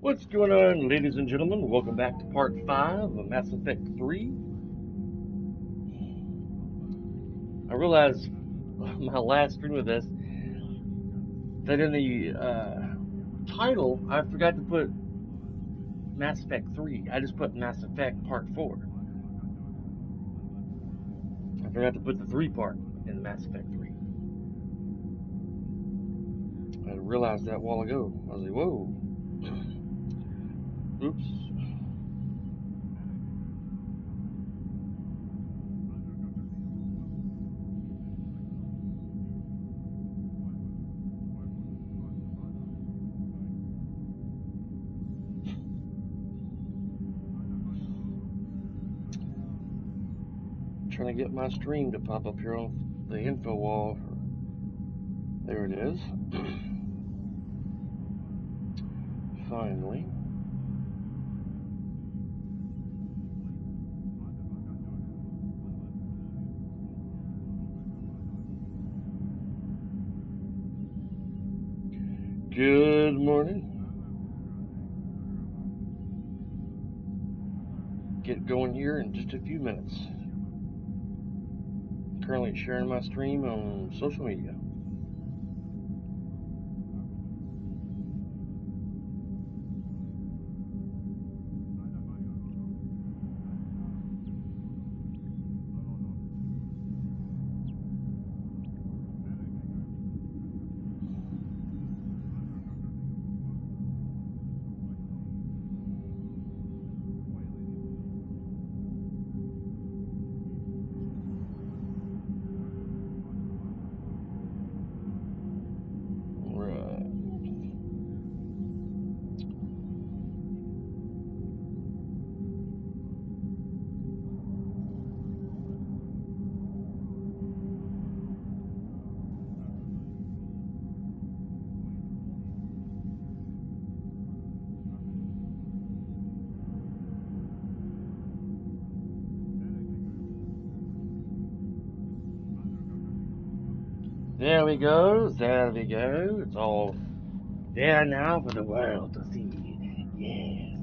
What's going on, ladies and gentlemen? Welcome back to part 5 of Mass Effect 3. I realized my last stream of this that in the title I forgot to put Mass Effect 3. I just put Mass Effect Part 4. I forgot to put the 3 part in Mass Effect 3. I realized that a while ago. I was like, whoa. Oops. Trying to get my stream to pop up here on the info wall. There it is. Finally. Good morning. Get going here in just a few minutes. Currently sharing my stream on social media. There we go, there we go. It's all there now for the world to see. Yes.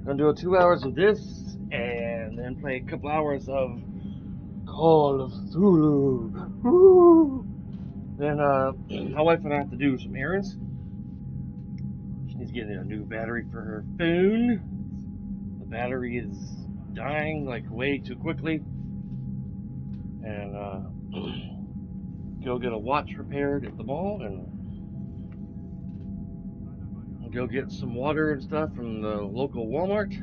Gonna do 2 hours of this and then play a couple hours of Call of Cthulhu. Woo! Then my wife and I have to do some errands. She needs to get a new battery for her phone. The battery is dying like way too quickly. And go get a watch repaired at the mall and go get some water and stuff from the local Walmart.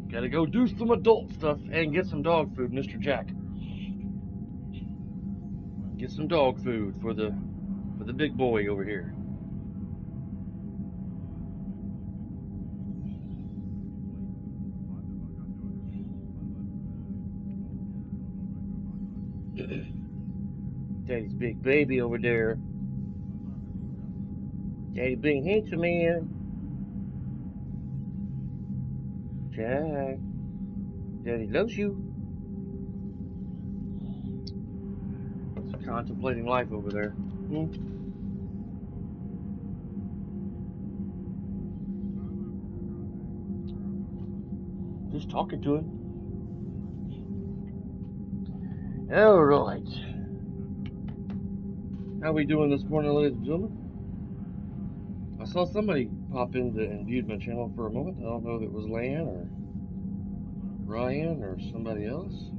Gotta go do some adult stuff and get some dog food, Mr. Jack. Get some dog food for the big boy over here. Daddy's big baby over there. Daddy big handsome man. Jack. Daddy loves you. Just contemplating life over there. Just talking to him. Alright. How we doing this morning, ladies and gentlemen? I saw somebody pop in and viewed my channel for a moment. I don't know if it was Lan or Ryan or somebody else.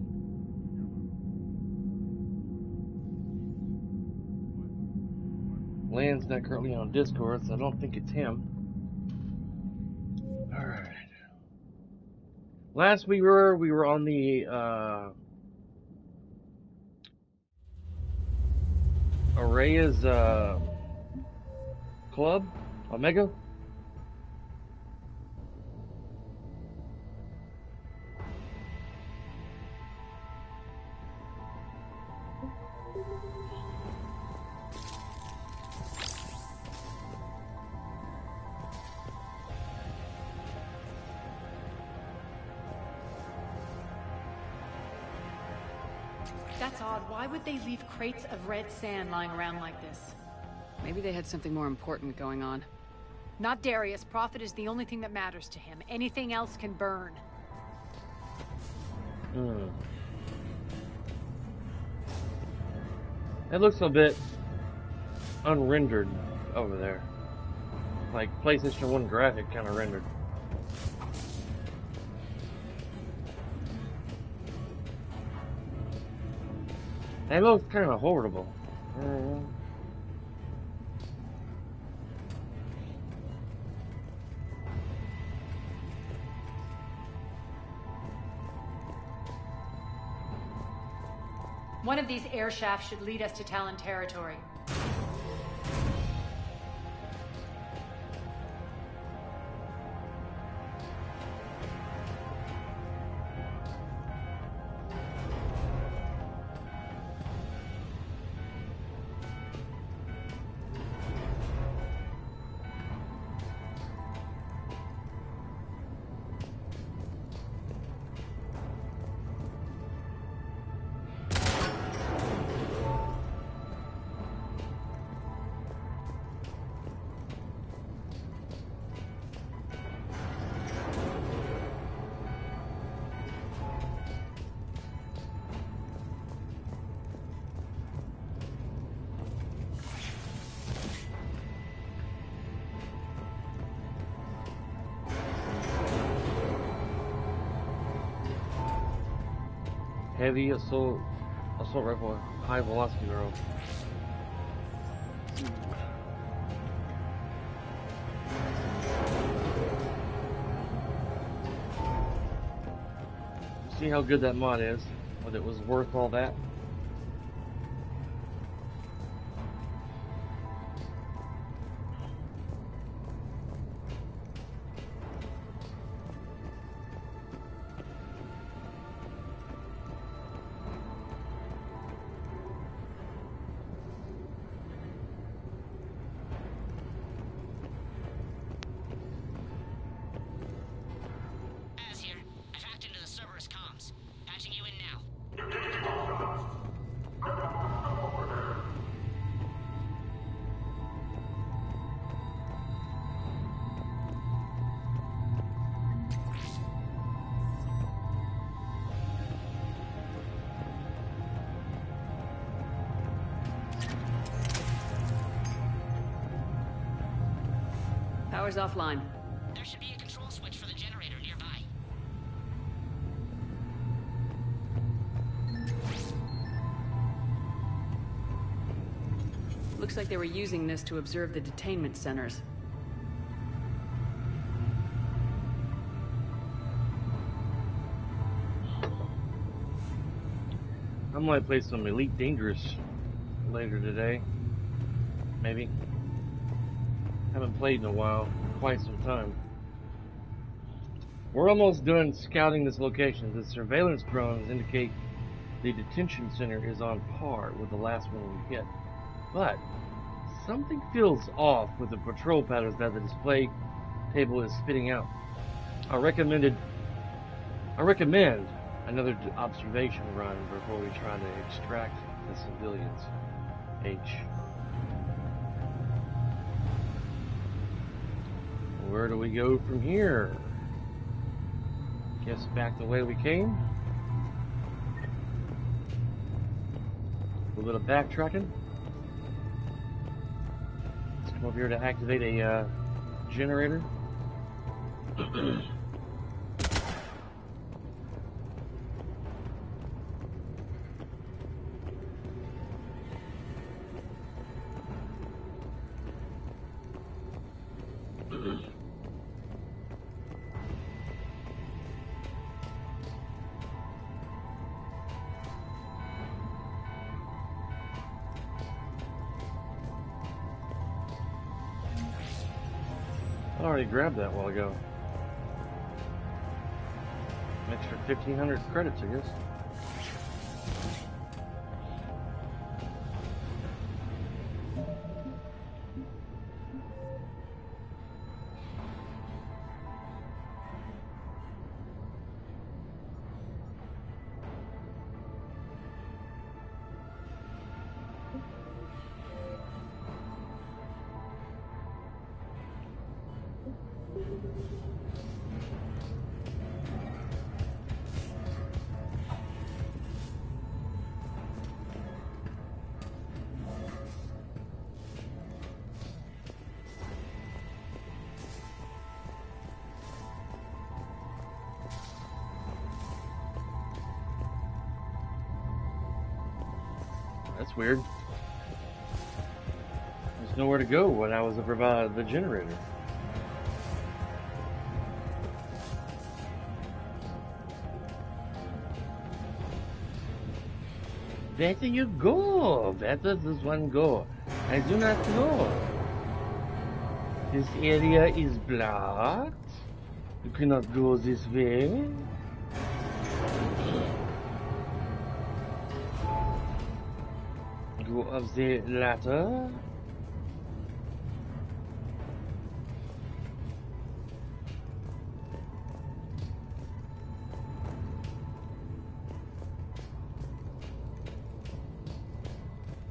Lan's not currently on Discord, so I don't think it's him. Alright. Last we were on the Araya's club, Omega. That's odd. Why would they leave crates of red sand lying around like this? Maybe they had something more important going on. Not Darius. Profit is the only thing that matters to him. Anything else can burn. It looks a bit unrendered over there. Like PlayStation 1 graphic kind of rendered. It looks kind of horrible. One of these air shafts should lead us to Talon territory. Heavy assault rifle, high velocity barrel. See how good that mod is, whether it was worth all that. Power's offline. There should be a control switch for the generator nearby. Looks like they were using this to observe the detainment centers. I might play some Elite Dangerous later today. Maybe. Haven't played in a while, quite some time. We're almost done scouting this location. The surveillance drones indicate the detention center is on par with the last one we hit. But something feels off with the patrol patterns that the display table is spitting out. I recommend another observation run before we try to extract the civilians. H. Where do we go from here? Guess back the way we came. A little bit of backtracking. Let's come over here to activate a generator. I already grabbed that a while ago. An extra 1,500 credits, I guess. That's weird. There's nowhere to go when I was over by the generator. Where do you go? Where does this one go? I do not know. This area is blocked. You cannot go this way. Go up the ladder.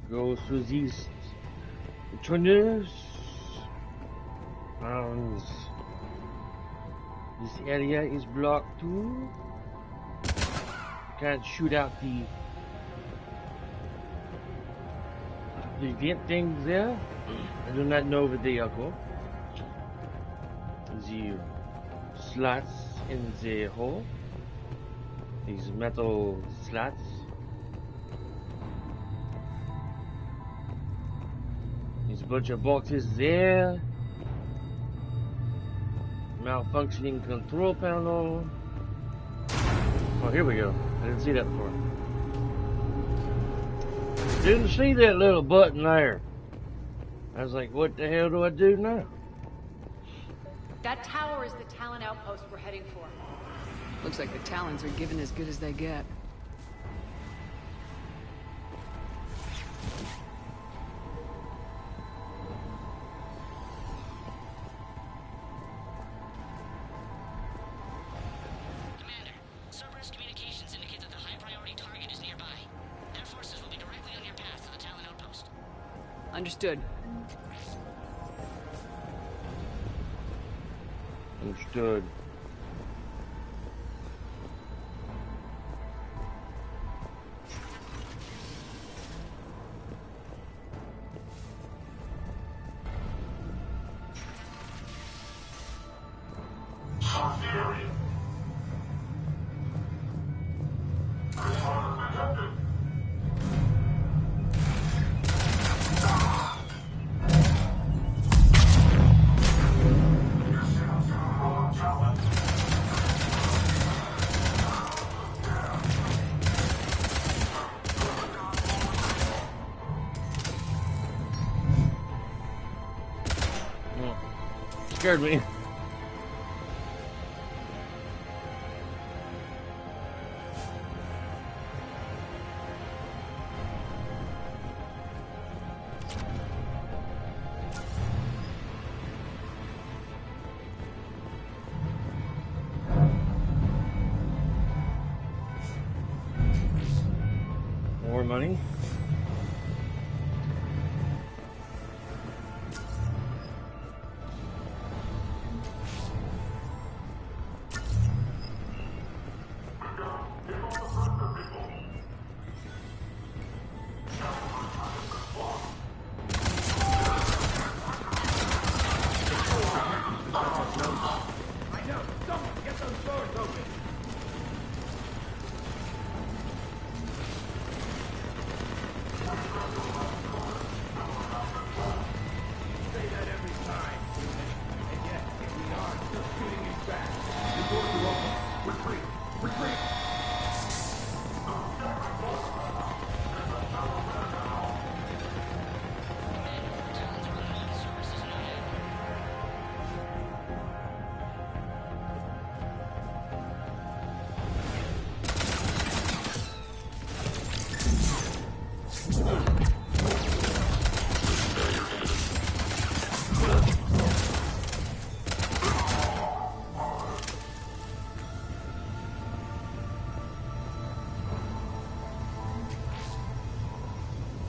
Go through these tunnels. And this area is blocked too. Can't shoot out the vent things there. I do not know where they are go. The slots in the hole. These metal slots. There's a bunch of boxes there. Malfunctioning control panel. Oh, here we go. I didn't see that before. Didn't see that little button there. I was like, what the hell do I do now? That tower is the Talon outpost we're heading for. Looks like the Talons are given as good as they get. Commander, Cerberus communications indicate that the high-priority target is nearby. Their forces will be directly on your path to the Talon outpost. Understood. Understood. Scared me. More money.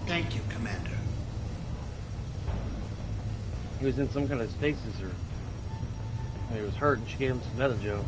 Thank you, Commander. He was in some kind of stasis or He was hurt and she gave him some Metajoe.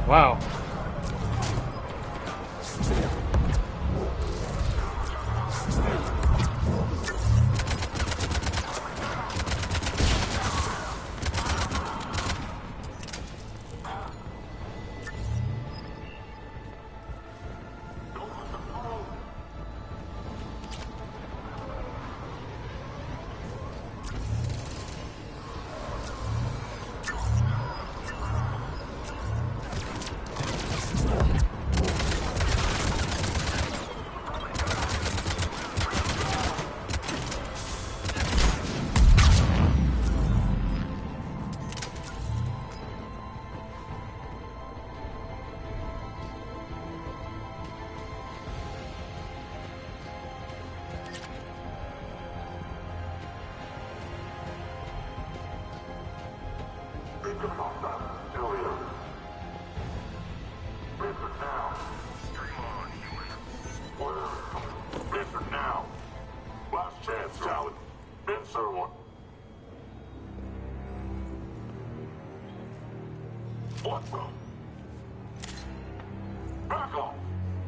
Wow.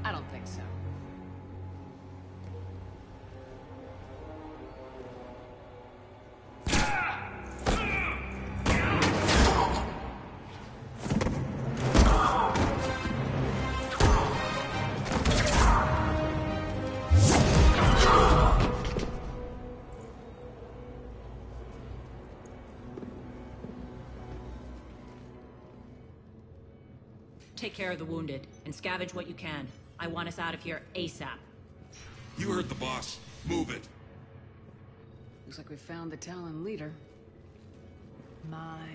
I don't think so. Take care of the wounded, and scavenge what you can. I want us out of here ASAP. You heard the boss. Move it. Looks like we found the Talon leader. My.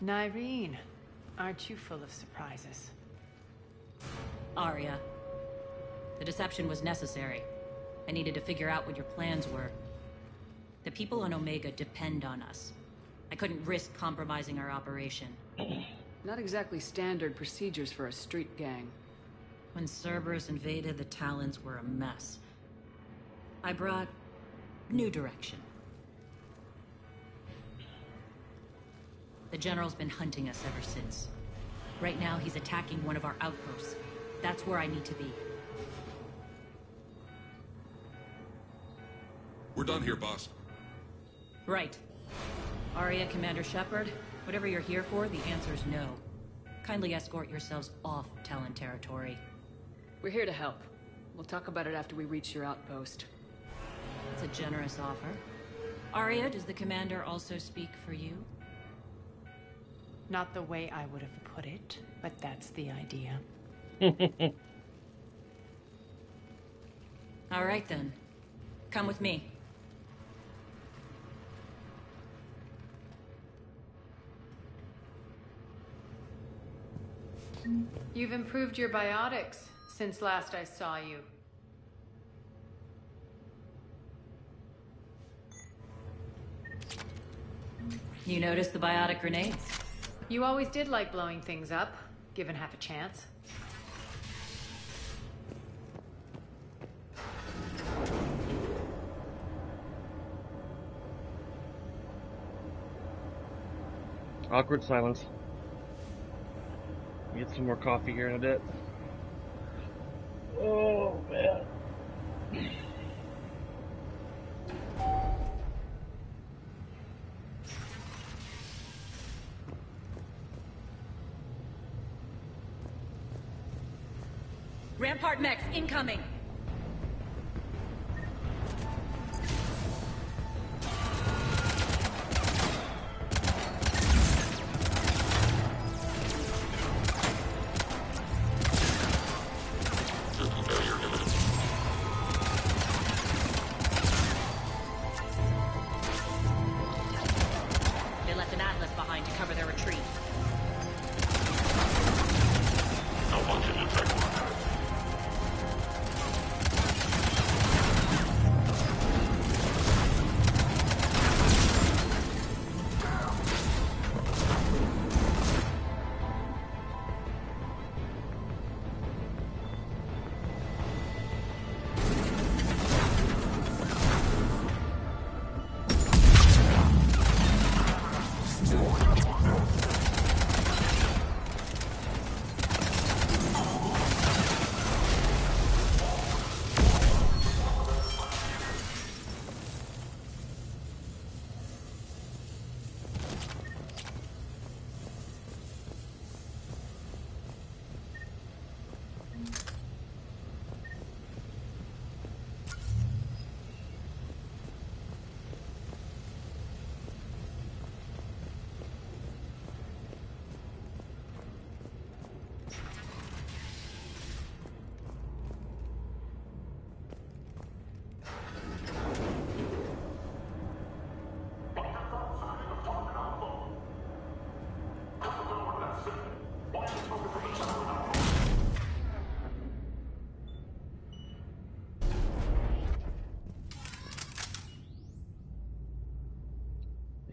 Nyreen, aren't you full of surprises? Arya. The deception was necessary. I needed to figure out what your plans were. The people on Omega depend on us. I couldn't risk compromising our operation. Not exactly standard procedures for a street gang. When Cerberus invaded, the Talons were a mess. I brought new direction. The General's been hunting us ever since. Right now, he's attacking one of our outposts. That's where I need to be. We're done here, boss. Right. Arya, Commander Shepard, whatever you're here for, the answer's no. Kindly escort yourselves off Talon territory. We're here to help. We'll talk about it after we reach your outpost. It's a generous offer. Arya, does the Commander also speak for you? Not the way I would have put it, but that's the idea. All right, then. Come with me. You've improved your biotics since last I saw you. You noticed the biotic grenades? You always did like blowing things up, given half a chance. Awkward silence. Get some more coffee here in a bit. Oh, man. Rampart mechs incoming! They left an Atlas behind to cover their retreat. I want to detect one.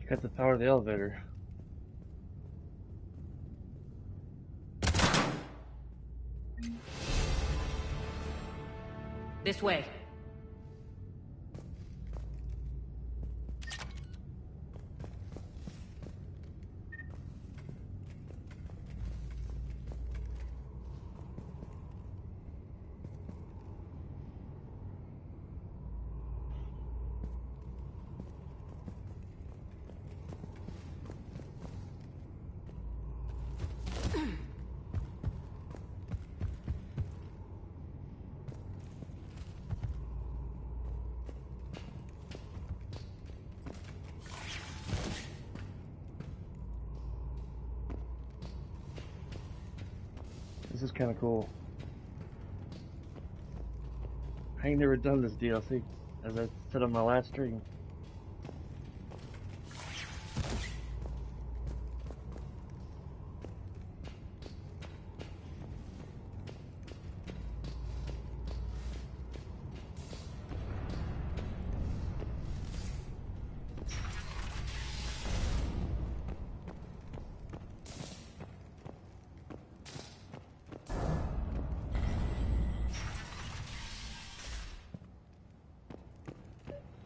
Cut the power of the elevator. This way. This is kind of cool. I ain't never done this DLC, as I said on my last stream.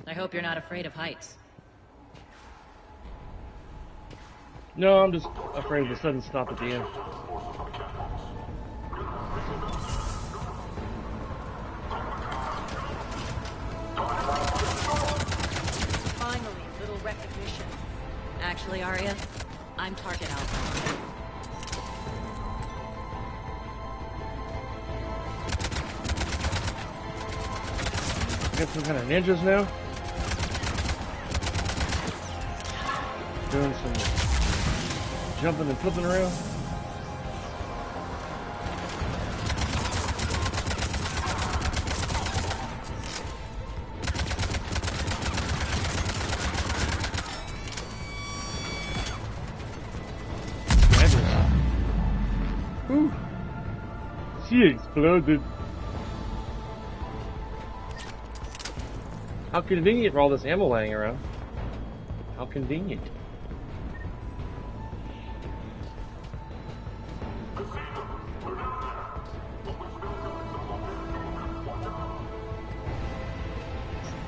I hope you're not afraid of heights. No, I'm just afraid of the sudden stop at the end. Finally, a little recognition. Actually, Arya, I'm Target Alpha. Got some kind of ninjas now? Doing some jumping and flipping around. Whew. She exploded. How convenient for all this ammo laying around. How convenient.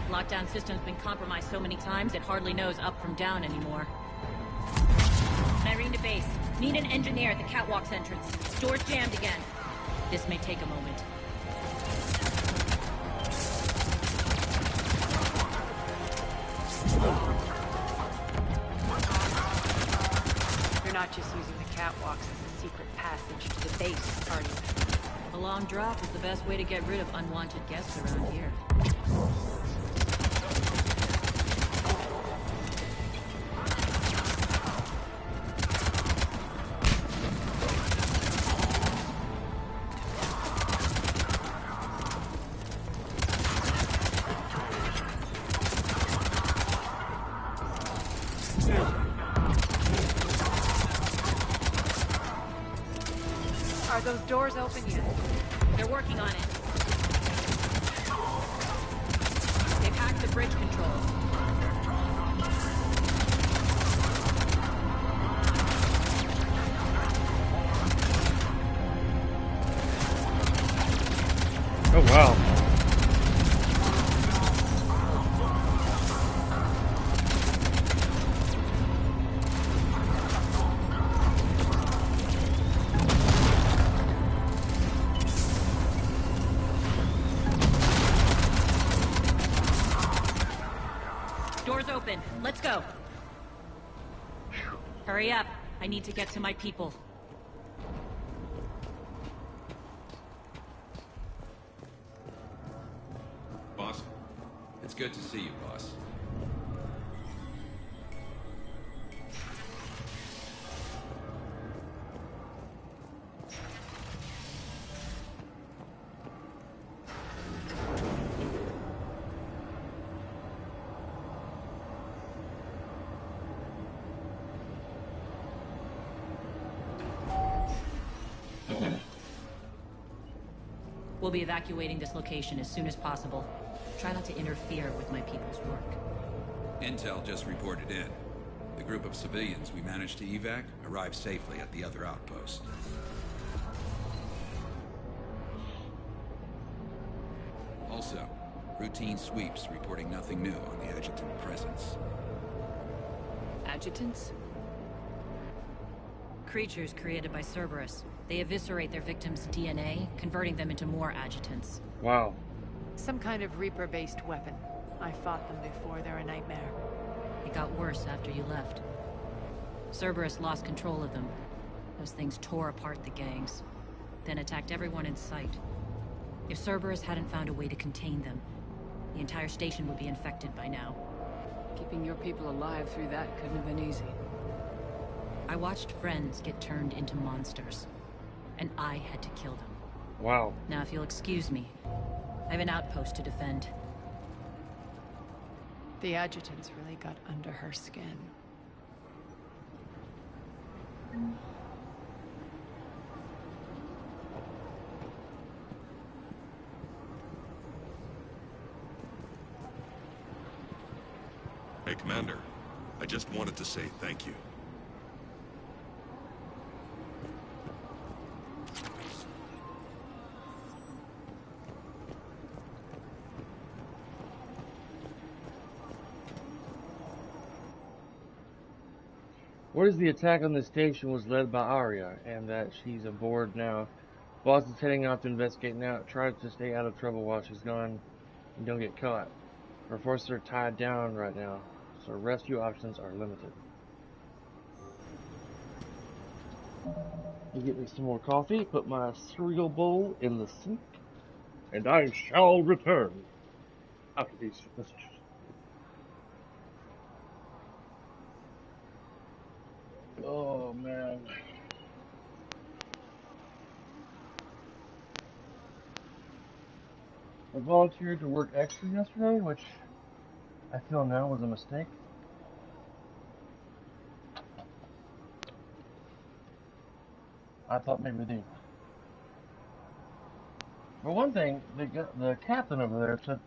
Lockdown system's been compromised so many times it hardly knows up from down anymore. Irene to base. Need an engineer at the catwalk's entrance. Door's jammed again. This may take a moment. You're not just using the catwalks as a secret passage to the base, are you? A long drop is the best way to get rid of unwanted guests around here. Are those doors open yet? They're working on it. They've hacked the bridge controls. Oh wow. Doors open. Let's go. Hurry up. I need to get to my people. Boss, it's good to see you, boss. We'll be evacuating this location as soon as possible. Try not to interfere with my people's work. Intel just reported in. The group of civilians we managed to evac arrived safely at the other outpost. Also, routine sweeps reporting nothing new on the adjutant presence. Adjutants? Creatures created by Cerberus. They eviscerate their victims' DNA, converting them into more adjutants. Wow. Some kind of Reaper-based weapon. I fought them before. They're a nightmare. It got worse after you left. Cerberus lost control of them. Those things tore apart the gangs, then attacked everyone in sight. If Cerberus hadn't found a way to contain them, the entire station would be infected by now. Keeping your people alive through that couldn't have been easy. I watched friends get turned into monsters, and I had to kill them. Wow. Now, if you'll excuse me, I have an outpost to defend. The adjutants really got under her skin. Hey, Commander. I just wanted to say thank you. What is the attack on the station was led by Arya, and that she's aboard now. Boss is heading out to investigate now. Try to stay out of trouble while she's gone and don't get caught. Her forces are tied down right now, so rescue options are limited. You get me some more coffee, put my cereal bowl in the sink, and I shall return after these messages. Oh man. I volunteered to work extra yesterday, which I feel now was a mistake. I thought maybe they... For one thing, the captain over there said,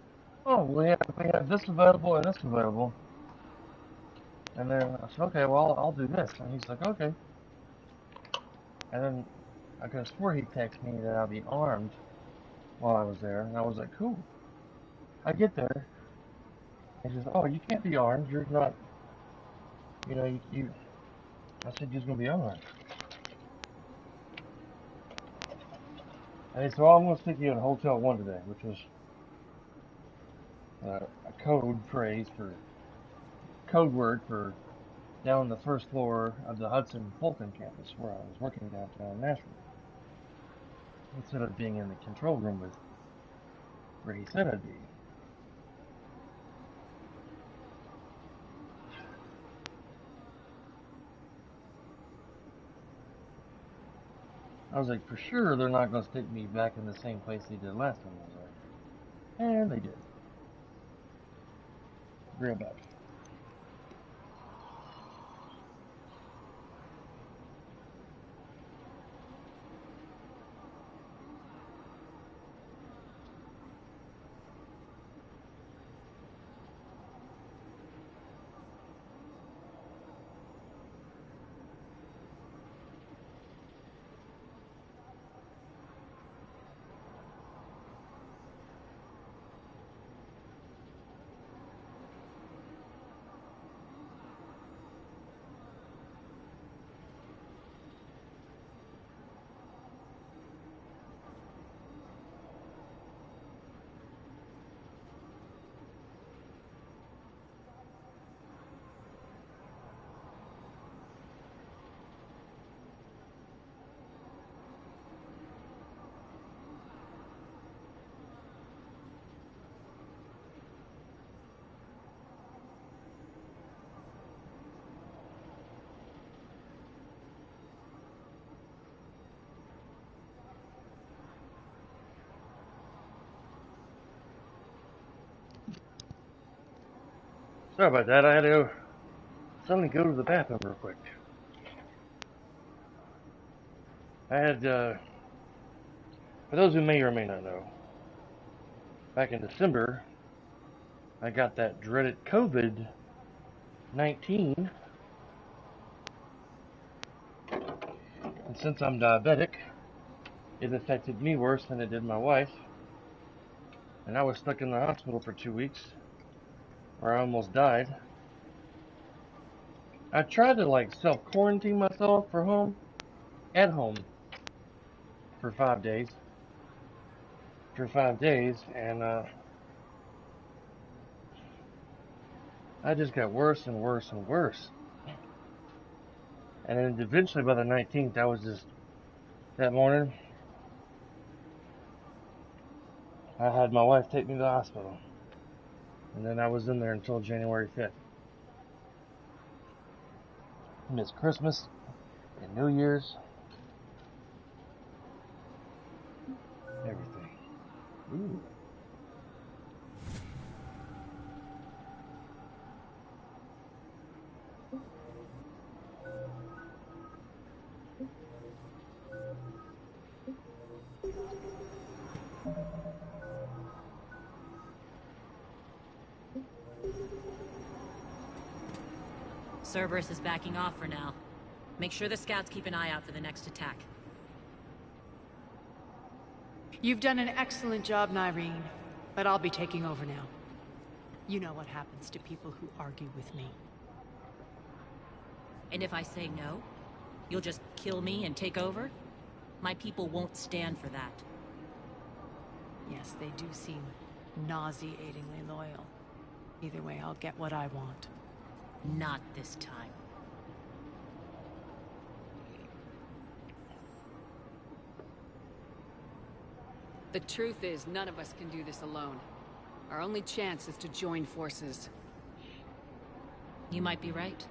oh, we have this available and this available. And then I said, okay, well, I'll do this. And he's like, okay. And then I could have swore he texted me that I'd be armed while I was there. And I was like, cool. I get there. He says, oh, you can't be armed. You're not, you know, I said you was gonna be alright. Hey, so I'm gonna stick you in Hotel 1 today, which was a code word for down on the first floor of the Hudson Fulton campus where I was working downtown Nashville. Instead of being in the control room with where he said I'd be. I was like, for sure they're not going to stick me back in the same place they did last time I was there. And they did. Real bad. Sorry about that. I had to suddenly go to the bathroom real quick. I had, for those who may or may not know, back in December, I got that dreaded COVID-19. And since I'm diabetic, it affected me worse than it did my wife. And I was stuck in the hospital for 2 weeks, where I almost died. I tried to self-quarantine myself at home, for 5 days. And I just got worse and worse and worse. And then eventually by the 19th, that morning, I had my wife take me to the hospital. And then I was in there until January 5th. I missed Christmas and New Year's. Everything. Ooh. Cerberus is backing off for now. Make sure the scouts keep an eye out for the next attack. You've done an excellent job, Nyreen, but I'll be taking over now. You know what happens to people who argue with me. And if I say no, you'll just kill me and take over? My people won't stand for that. Yes, they do seem nauseatingly loyal. Either way, I'll get what I want. Not this time. The truth is, none of us can do this alone. Our only chance is to join forces. You might be right,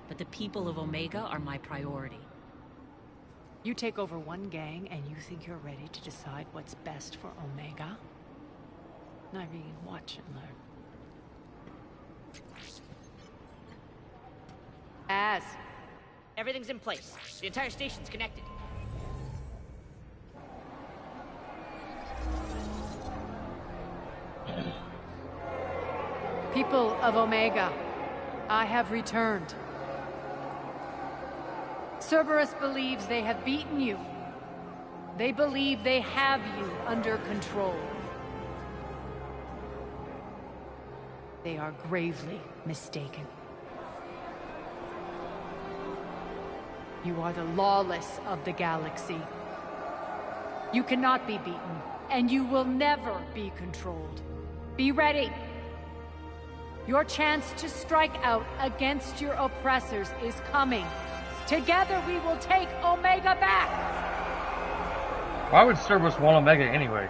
but the people of Omega are my priority. You take over one gang and you think you're ready to decide what's best for Omega? Nyreen, watch and learn. Everything's in place. The entire station's connected. People of Omega, I have returned. Cerberus believes they have beaten you. They believe they have you under control. They are gravely mistaken. You are the lawless of the galaxy. You cannot be beaten, and you will never be controlled. Be ready! Your chance to strike out against your oppressors is coming. Together we will take Omega back! Why would Cerberus want Omega anyway?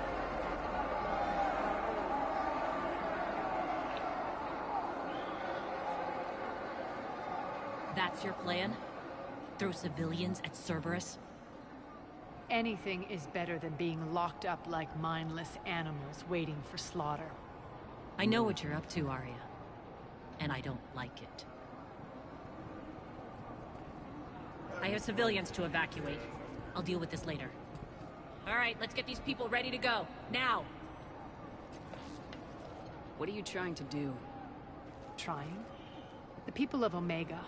That's your plan? Throw civilians at Cerberus? Anything is better than being locked up like mindless animals waiting for slaughter. I know what you're up to, Arya. And I don't like it. I have civilians to evacuate. I'll deal with this later. All right, let's get these people ready to go. Now! What are you trying to do? Trying? The people of Omega,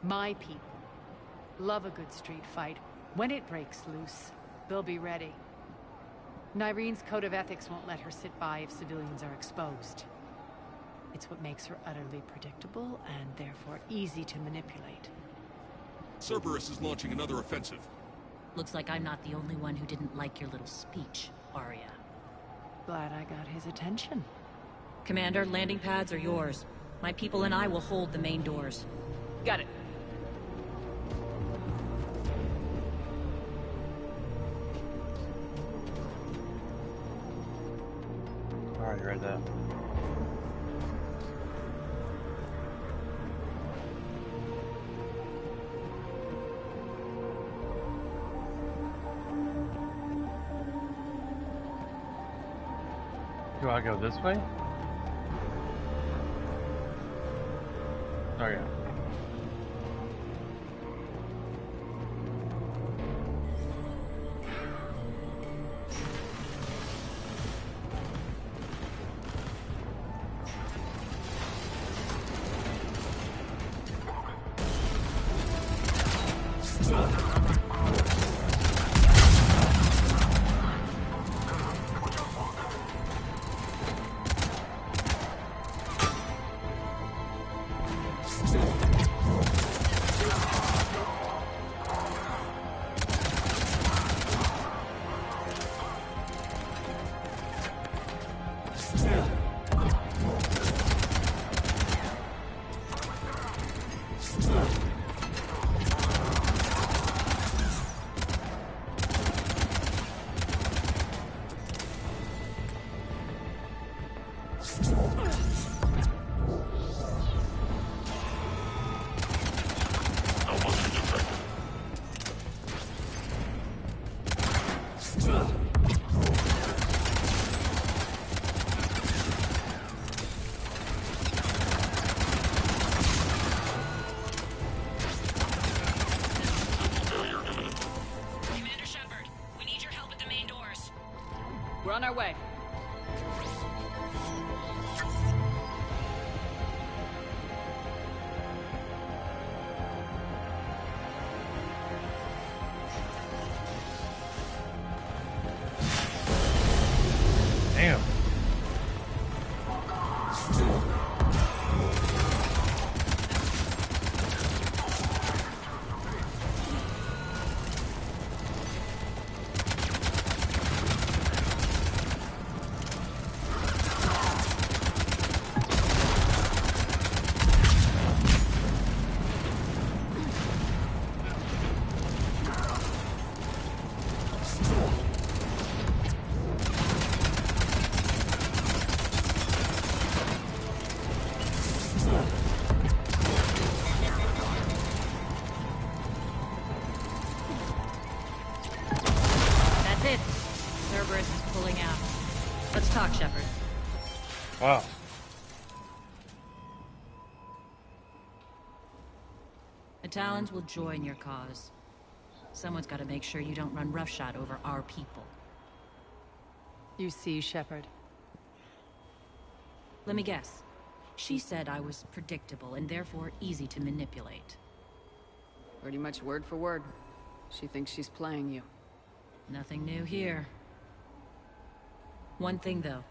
my people, love a good street fight. When it breaks loose, they'll be ready. Nyrene's code of ethics won't let her sit by if civilians are exposed. It's what makes her utterly predictable and therefore easy to manipulate. Cerberus is launching another offensive. Looks like I'm not the only one who didn't like your little speech, Arya. Glad I got his attention. Commander, landing pads are yours. My people and I will hold the main doors. Got it. Alright, read that. Do I go this way? Oh yeah. Commander Shepard, we need your help at the main doors. We're on our way. Damn. That's it. Cerberus is pulling out. Let's talk, Shepard. Wow. The Talons will join your cause. Someone's got to make sure you don't run roughshod over our people. You see, Shepard. Let me guess. She said I was predictable and therefore easy to manipulate. Pretty much word for word. She thinks she's playing you. Nothing new here. One thing, though.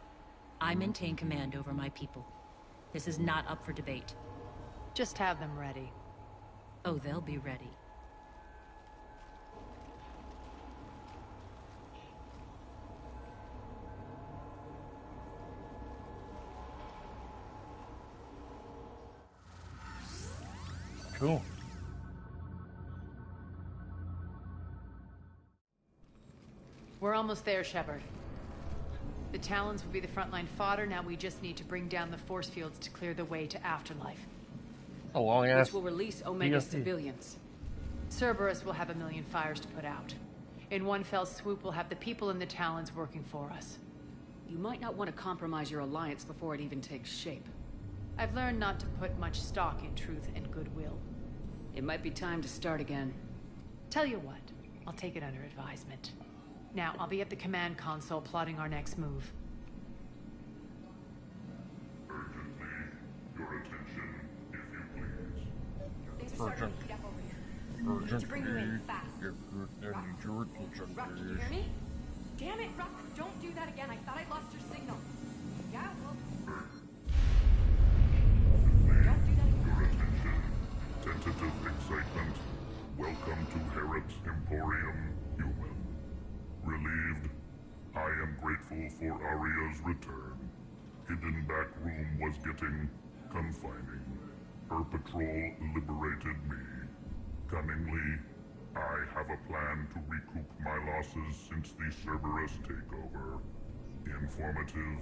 I maintain command over my people. This is not up for debate. Just have them ready. Oh, they'll be ready. Cool. We're almost there, Shepard. The Talons will be the frontline fodder. Now we just need to bring down the force fields to clear the way to Afterlife. A long ass. Which will release Omega DLC. civilians. Cerberus will have a million fires to put out. In one fell swoop, we'll have the people in the Talons working for us. You might not want to compromise your alliance before it even takes shape. I've learned not to put much stock in truth and goodwill. It might be time to start again. Tell you what, I'll take it under advisement. Now, I'll be at the command console plotting our next move. Urgently, your attention, if you please. Things are starting to heat up over here. I need to bring you in fast. Rock, can you hear me? Damn it, Rock, don't do that again. I thought I lost your signal. Yeah, well... Don't do that again. Your attention, tentative excitement. Welcome to Herod's Emporium, human. Relieved, I am grateful for Aria's return. Hidden back room was getting confining. Her patrol liberated me. Cunningly, I have a plan to recoup my losses since the Cerberus takeover. Informative,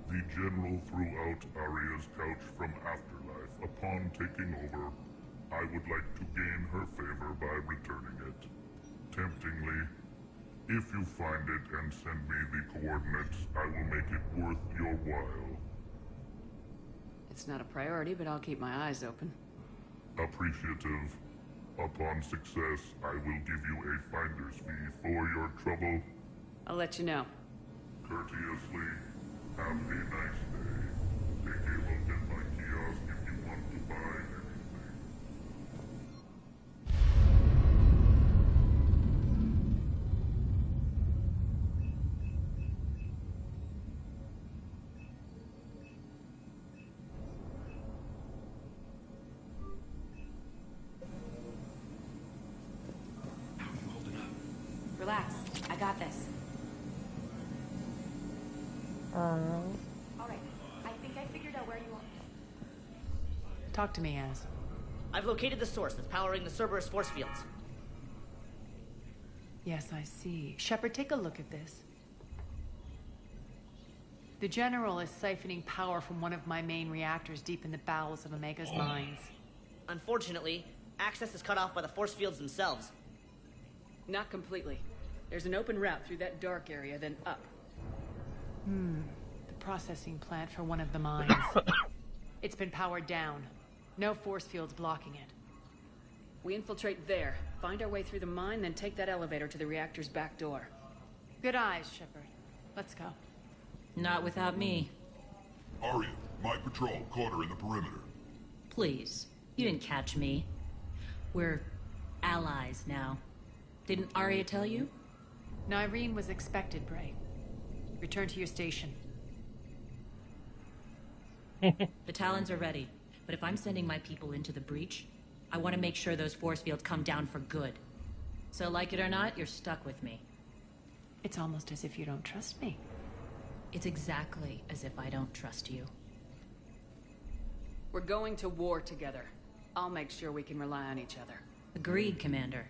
the General threw out Aria's couch from Afterlife upon taking over. I would like to gain her favor by returning it. Temptingly, if you find it and send me the coordinates, I will make it worth your while. It's not a priority, but I'll keep my eyes open. Appreciative. Upon success, I will give you a finder's fee for your trouble. I'll let you know. Courteously, have a nice day. Take a look at my kiosk if you want to buy anything. Relax. I got this. Alright. I think I figured out where you are. Talk to me, Az. I've located the source that's powering the Cerberus force fields. Yes, I see. Shepard, take a look at this. The General is siphoning power from one of my main reactors deep in the bowels of Omega's mines. Unfortunately, access is cut off by the force fields themselves. Not completely. There's an open route through that dark area, then up. The processing plant for one of the mines. It's been powered down. No force fields blocking it. We infiltrate there, find our way through the mine, then take that elevator to the reactor's back door. Good eyes, Shepard. Let's go. Not without me. Aria, my patrol caught her in the perimeter. Please. You didn't catch me. We're allies now. Didn't Aria tell you? Nyreen was expected, Bray. Return to your station. The Talons are ready, but if I'm sending my people into the breach, I want to make sure those force fields come down for good. So like it or not, you're stuck with me. It's almost as if you don't trust me. It's exactly as if I don't trust you. We're going to war together. I'll make sure we can rely on each other. Agreed, Commander.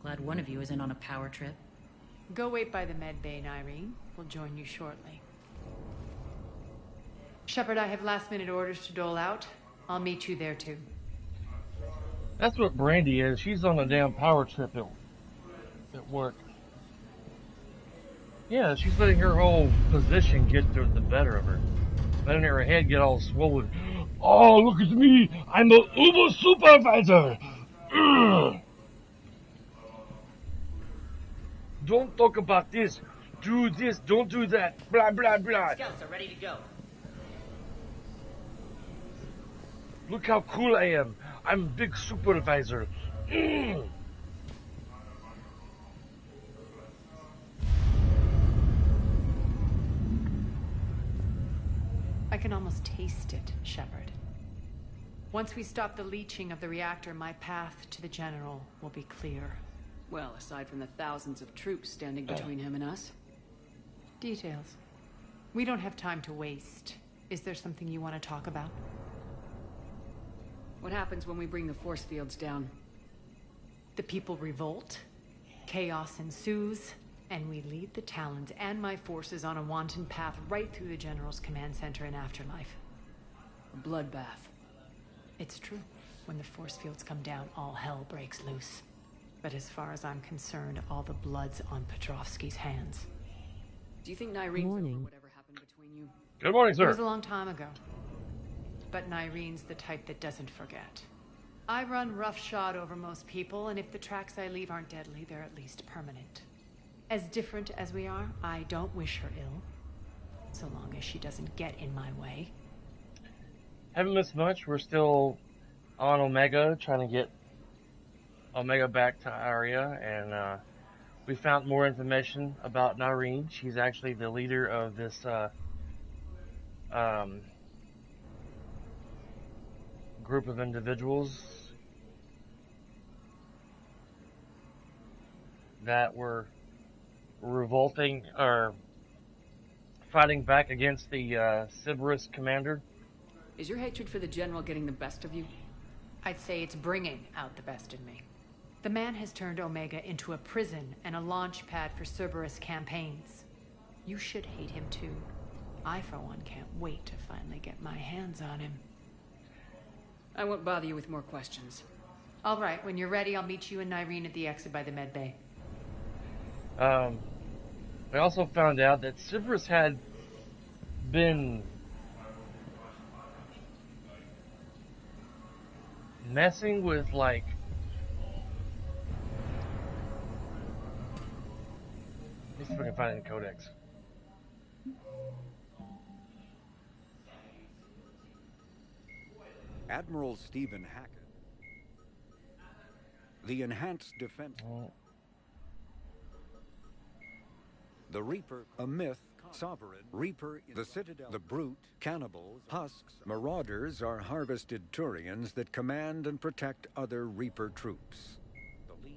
Glad one of you isn't on a power trip. Go wait by the med bay, Nyreen. We'll join you shortly. Shepard, I have last-minute orders to dole out. I'll meet you there, too. That's what Brandy is. She's on a damn power trip at work. Yeah, she's letting her whole position get the better of her. Letting her head get all swollen. Oh, look at me! I'm a Uber supervisor! Ugh. Don't talk about this. Do this, don't do that. Blah, blah, blah. Scouts are ready to go. Look how cool I am. I'm a big supervisor. Ugh. I can almost taste it, Shepard. Once we stop the leaching of the reactor, my path to the General will be clear. Well, aside from the thousands of troops standing between him and us. Details. We don't have time to waste. Is there something you want to talk about? What happens when we bring the force fields down? The people revolt, chaos ensues, and we lead the Talons and my forces on a wanton path right through the General's command center in Afterlife. A bloodbath. It's true. When the force fields come down, all hell breaks loose. But as far as I'm concerned, all the blood's on Petrovsky's hands. Do you think Nyrene's over whatever happened between you? Good morning, It sir. was a long time ago. But Nyrene's the type that doesn't forget. I run roughshod over most people, and if the tracks I leave aren't deadly, they're at least permanent. As different as we are, I don't wish her ill. So long as she doesn't get in my way. Haven't missed much. We're still on Omega, trying to get Omega back to Aria, and we found more information about Nyreen. She's actually the leader of this group of individuals that were revolting or fighting back against the Cerberus commander. Is your hatred for the General getting the best of you? I'd say it's bringing out the best in me. The man has turned Omega into a prison and a launch pad for Cerberus campaigns. You should hate him too. I, for one, can't wait to finally get my hands on him. I won't bother you with more questions. All right, when you're ready, I'll meet you and Nyreen at the exit by the med bay. We also found out that Cerberus had been messing with, like, let me see if I can find it in Codex. Admiral Stephen Hackett. The enhanced defense. The Reaper, a myth, sovereign, Reaper, the Citadel, the Brute, cannibals, husks, marauders are harvested Turians that command and protect other Reaper troops. The lead.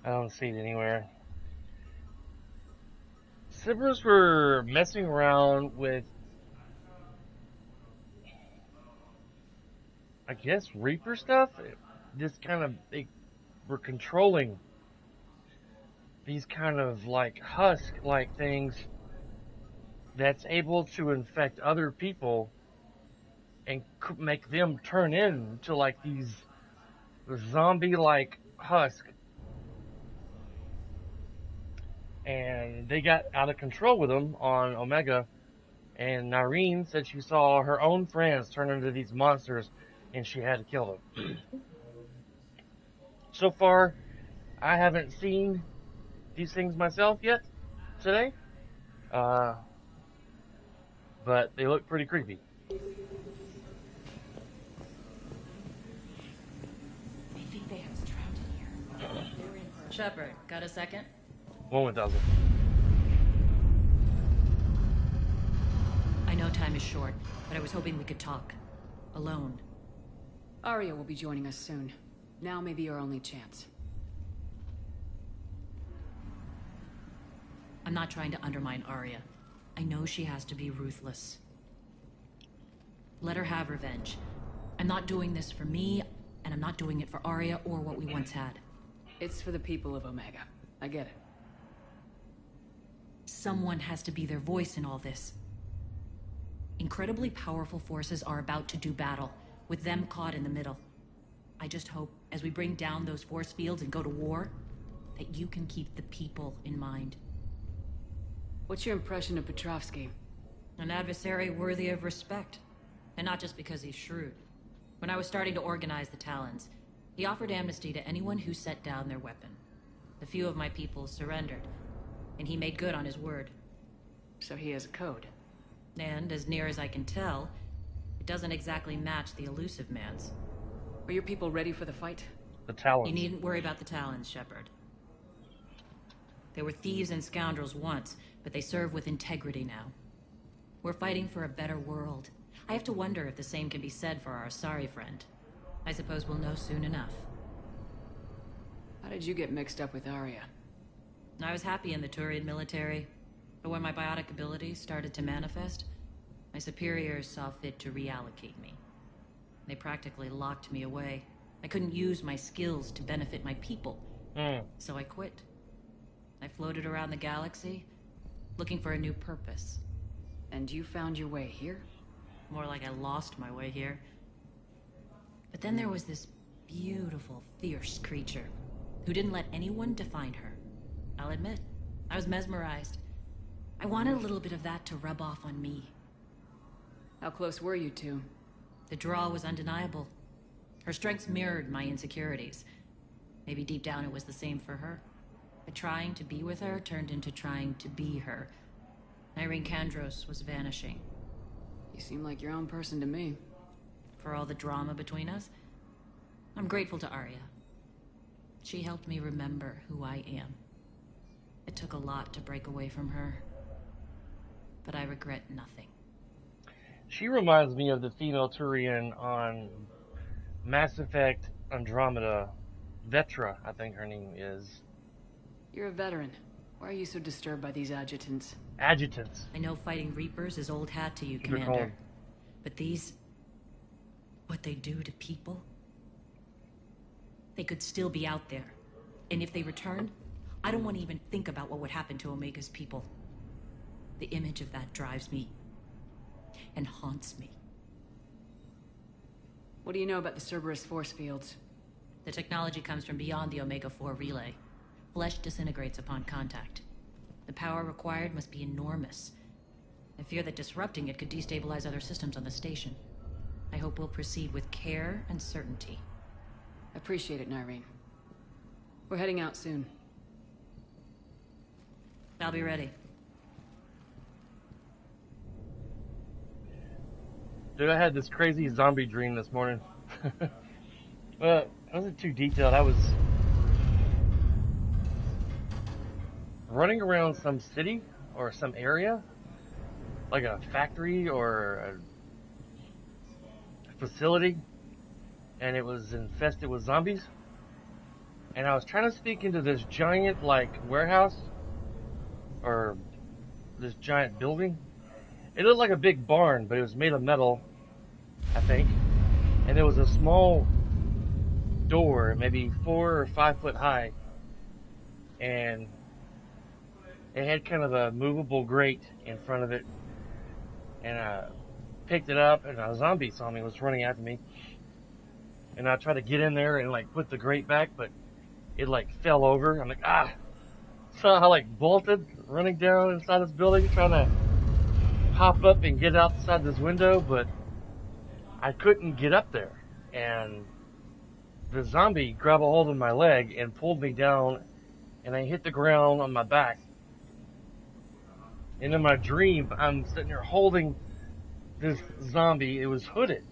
I don't see it anywhere. Cerberus were messing around with, I guess, Reaper stuff. Just kind of, they were controlling these kind of like husk-like things that's able to infect other people and make them turn into like these zombie-like husk. And they got out of control with them on Omega. And Nyreen said she saw her own friends turn into these monsters and she had to kill them. So far, I haven't seen these things myself yet today. But they look pretty creepy. I think they have us trapped in here. They're in for Shepard, got a second? 1,000. I know time is short, but I was hoping we could talk. Alone. Arya will be joining us soon. Now may be our only chance. I'm not trying to undermine Arya. I know she has to be ruthless. Let her have revenge. I'm not doing this for me, and I'm not doing it for Arya or what we once had. It's for the people of Omega. I get it. Someone has to be their voice in all this. Incredibly powerful forces are about to do battle, with them caught in the middle. I just hope, as we bring down those force fields and go to war, that you can keep the people in mind. What's your impression of Petrovsky? An adversary worthy of respect. And not just because he's shrewd. When I was starting to organize the Talons, he offered amnesty to anyone who set down their weapon. A few of my people surrendered, and he made good on his word. So he has a code. And as near as I can tell, it doesn't exactly match the Elusive Man's. Are your people ready for the fight? The Talons. You needn't worry about the Talons, Shepard. They were thieves and scoundrels once, but they serve with integrity now. We're fighting for a better world. I have to wonder if the same can be said for our Asari friend. I suppose we'll know soon enough. How did you get mixed up with Arya? I was happy in the Turian military, but when my biotic abilities started to manifest, my superiors saw fit to reallocate me. They practically locked me away. I couldn't use my skills to benefit my people, so I quit. I floated around the galaxy, looking for a new purpose. And you found your way here? More like I lost my way here. But then there was this beautiful, fierce creature who didn't let anyone define her. I'll admit, I was mesmerized. I wanted a little bit of that to rub off on me. How close were you two? The draw was undeniable. Her strengths mirrored my insecurities. Maybe deep down it was the same for her. But trying to be with her turned into trying to be her. Irene Kandros was vanishing. You seem like your own person to me. For all the drama between us, I'm grateful to Arya. She helped me remember who I am. It took a lot to break away from her, but I regret nothing. She reminds me of the female Turian on Mass Effect Andromeda. Vetra, I think her name is. You're a veteran. Why are you so disturbed by these adjutants? Adjutants. I know fighting Reapers is old hat to you, Commander. But these... what they do to people? They could still be out there. And if they return, I don't want to even think about what would happen to Omega's people. The image of that drives me and haunts me. What do you know about the Cerberus force fields? The technology comes from beyond the Omega-4 relay. Flesh disintegrates upon contact. The power required must be enormous. I fear that disrupting it could destabilize other systems on the station. I hope we'll proceed with care and certainty. Appreciate it, Nyreen. We're heading out soon. I'll be ready. Dude, I had this crazy zombie dream this morning. Well, it wasn't too detailed. I was running around some city or some area, like a factory or a facility, and it was infested with zombies. And I was trying to sneak into this giant, like, warehouse or this giant building. It looked like a big barn, but it was made of metal, I think. And there was a small door, maybe 4 or 5 foot high, and it had kind of a movable grate in front of it. And I picked it up, and a zombie saw me, was running after me. And I tried to get in there and like put the grate back, but it like fell over. I'm like, ah! So I like bolted, running down inside this building, trying to hop up and get outside this window, but I couldn't get up there. And the zombie grabbed a hold of my leg and pulled me down, and I hit the ground on my back. And in my dream, I'm sitting there holding this zombie. It was hooded.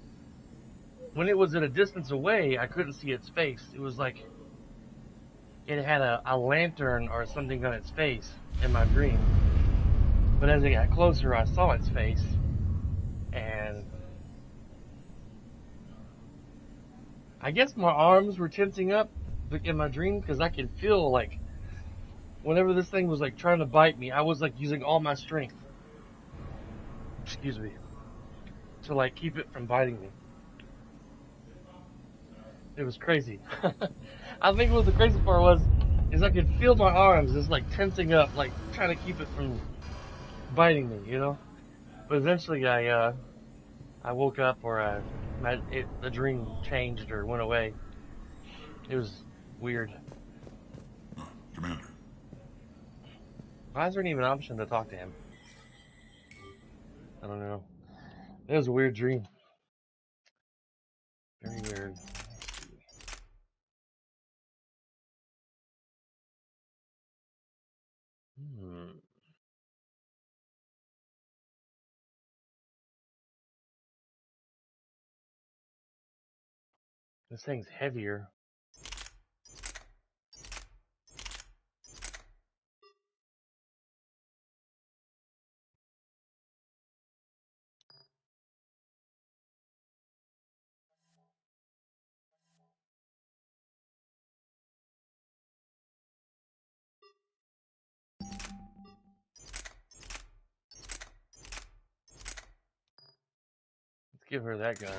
When it was at a distance away, I couldn't see its face. It was like it had a lantern or something on its face in my dream. But as it got closer, I saw its face. And I guess my arms were tensing up in my dream because I could feel like whenever this thing was like trying to bite me, I was like using all my strength. Excuse me. To like keep it from biting me. It was crazy. I think what the crazy part was is I could feel my arms just like tensing up, like trying to keep it from biting me, you know. But eventually, I woke up, or the dream changed or went away. It was weird. Commander. Why is there even an option to talk to him? I don't know. It was a weird dream. Very weird. This thing's heavier. Let's give her that gun.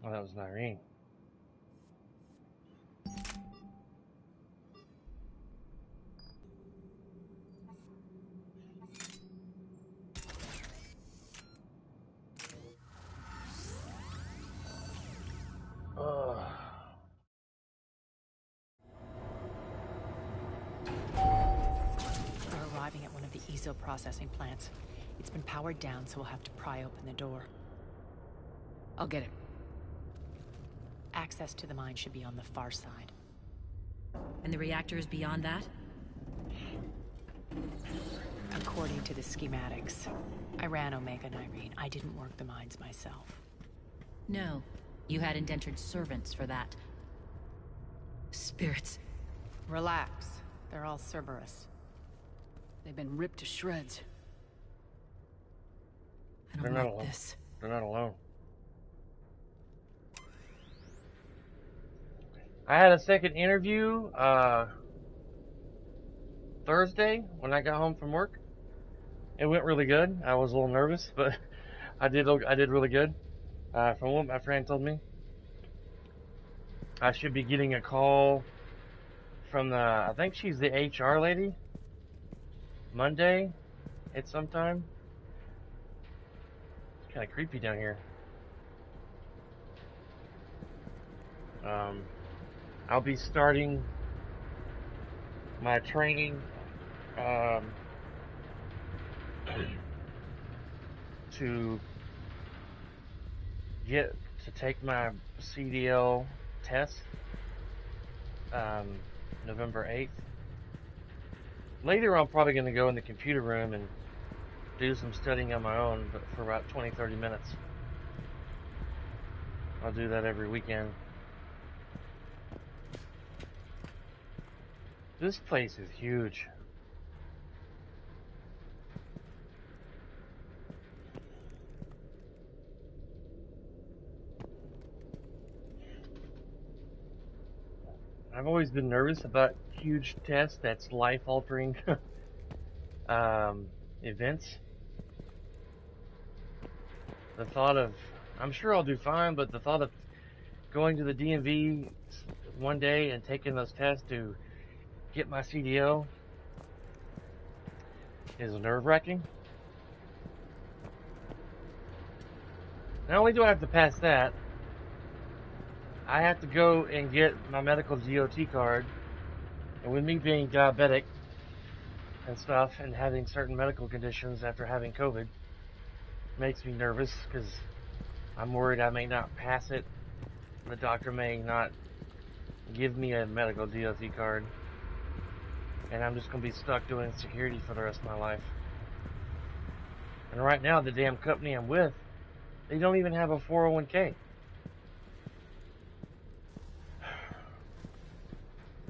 Oh, that was Nyreen. We're arriving at one of the ESO processing plants. It's been powered down, so we'll have to pry open the door. I'll get it. Access to the mine should be on the far side. And the reactor is beyond that? According to the schematics. I ran Omega, Nyreen. I didn't work the mines myself. No. You had indentured servants for that. Spirits. Relax. They're all Cerberus. They've been ripped to shreds. I don't like this. They're not alone. I had a second interview Thursday when I got home from work. It went really good. I was a little nervous, but I did really good. From what my friend told me, I should be getting a call from I think she's the HR lady, Monday at some time. It's kind of creepy down here. I'll be starting my training to take my CDL test November 8th. Later I'm probably going to go in the computer room and do some studying on my own, but for about 20-30 minutes. I'll do that every weekend. This place is huge. I've always been nervous about huge tests that's life-altering events. The thought of, I'm sure I'll do fine, but the thought of going to the DMV one day and taking those tests to get my CDL is nerve-wracking. Not only do I have to pass that, I have to go and get my medical DOT card. And with me being diabetic and stuff and having certain medical conditions after having COVID, makes me nervous because I'm worried I may not pass it. The doctor may not give me a medical DOT card. And I'm just going to be stuck doing security for the rest of my life. And right now, the damn company I'm with, they don't even have a 401k.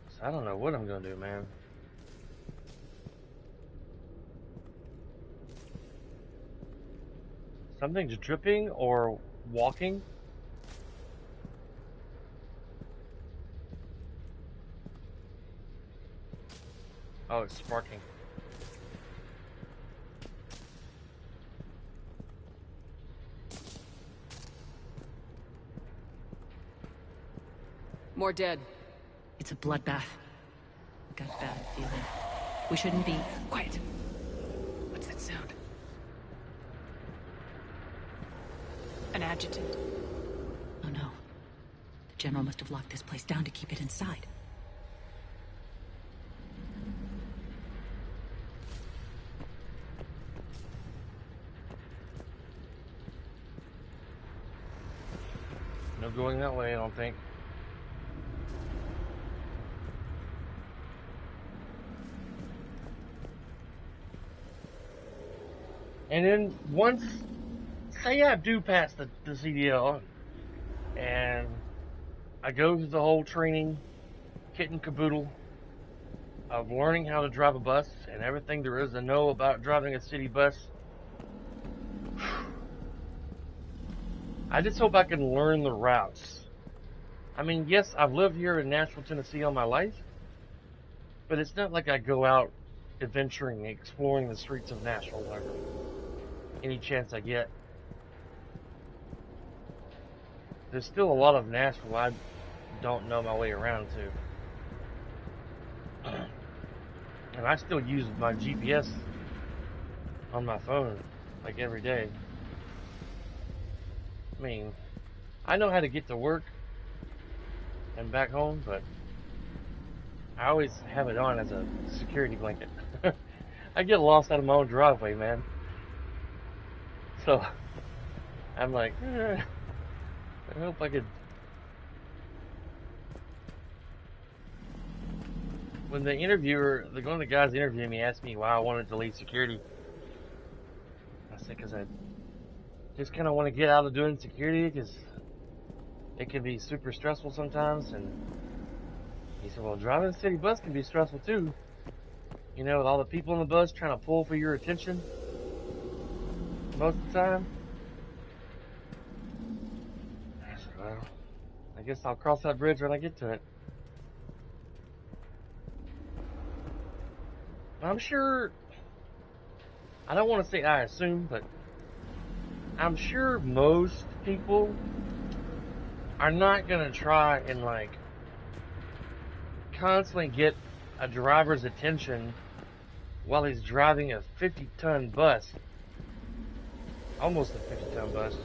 So I don't know what I'm going to do, man. Something's dripping or walking. Oh, it's sparking. More dead. It's a bloodbath. Got a bad feeling. We shouldn't be... Quiet. What's that sound? An adjutant. Oh no. The General must have locked this place down to keep it inside. No going that way, I don't think. And then once, say I do pass the CDL, and I go through the whole training, kit and caboodle, of learning how to drive a bus and everything there is to know about driving a city bus. I just hope I can learn the routes. I mean, yes, I've lived here in Nashville, Tennessee all my life, but it's not like I go out adventuring, exploring the streets of Nashville whenever any chance I get. There's still a lot of Nashville I don't know my way around to. And I still use my GPS on my phone, like every day. I mean, I know how to get to work and back home, but I always have it on as a security blanket. I get lost out of my own driveway, man. So, I'm like, I hope I could. When the interviewer, one of the guys interviewing me asked me why I wanted to leave security, I said, because I just kind of want to get out of doing security, because it can be super stressful sometimes. And he said, well, driving a city bus can be stressful too. You know, with all the people in the bus trying to pull for your attention most of the time. I said, well, I guess I'll cross that bridge when I get to it. I'm sure, I don't want to say I assume, but I'm sure most people are not going to try and like constantly get a driver's attention while he's driving a 50-ton bus. Almost a 50-ton bus.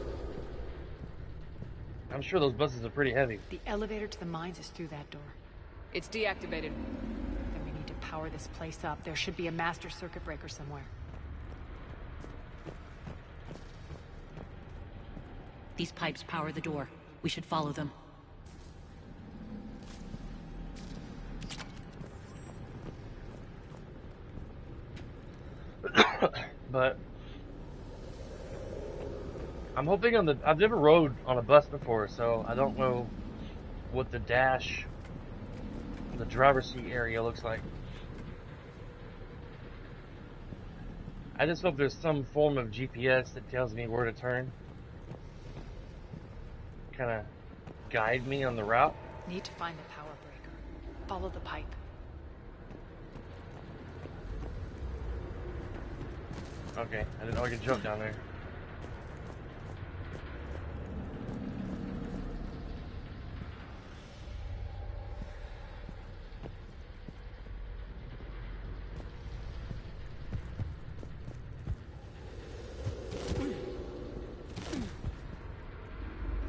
I'm sure those buses are pretty heavy. The elevator to the mines is through that door. It's deactivated. Then we need to power this place up. There should be a master circuit breaker somewhere. These pipes power the door. We should follow them. But I'm hoping I've never rode on a bus before, so I don't know what the driver's seat area looks like. I just hope there's some form of GPS that tells me where to turn. Kind of guide me on the route. Need to find the power breaker. Follow the pipe. Okay, I didn't know I could jump down there.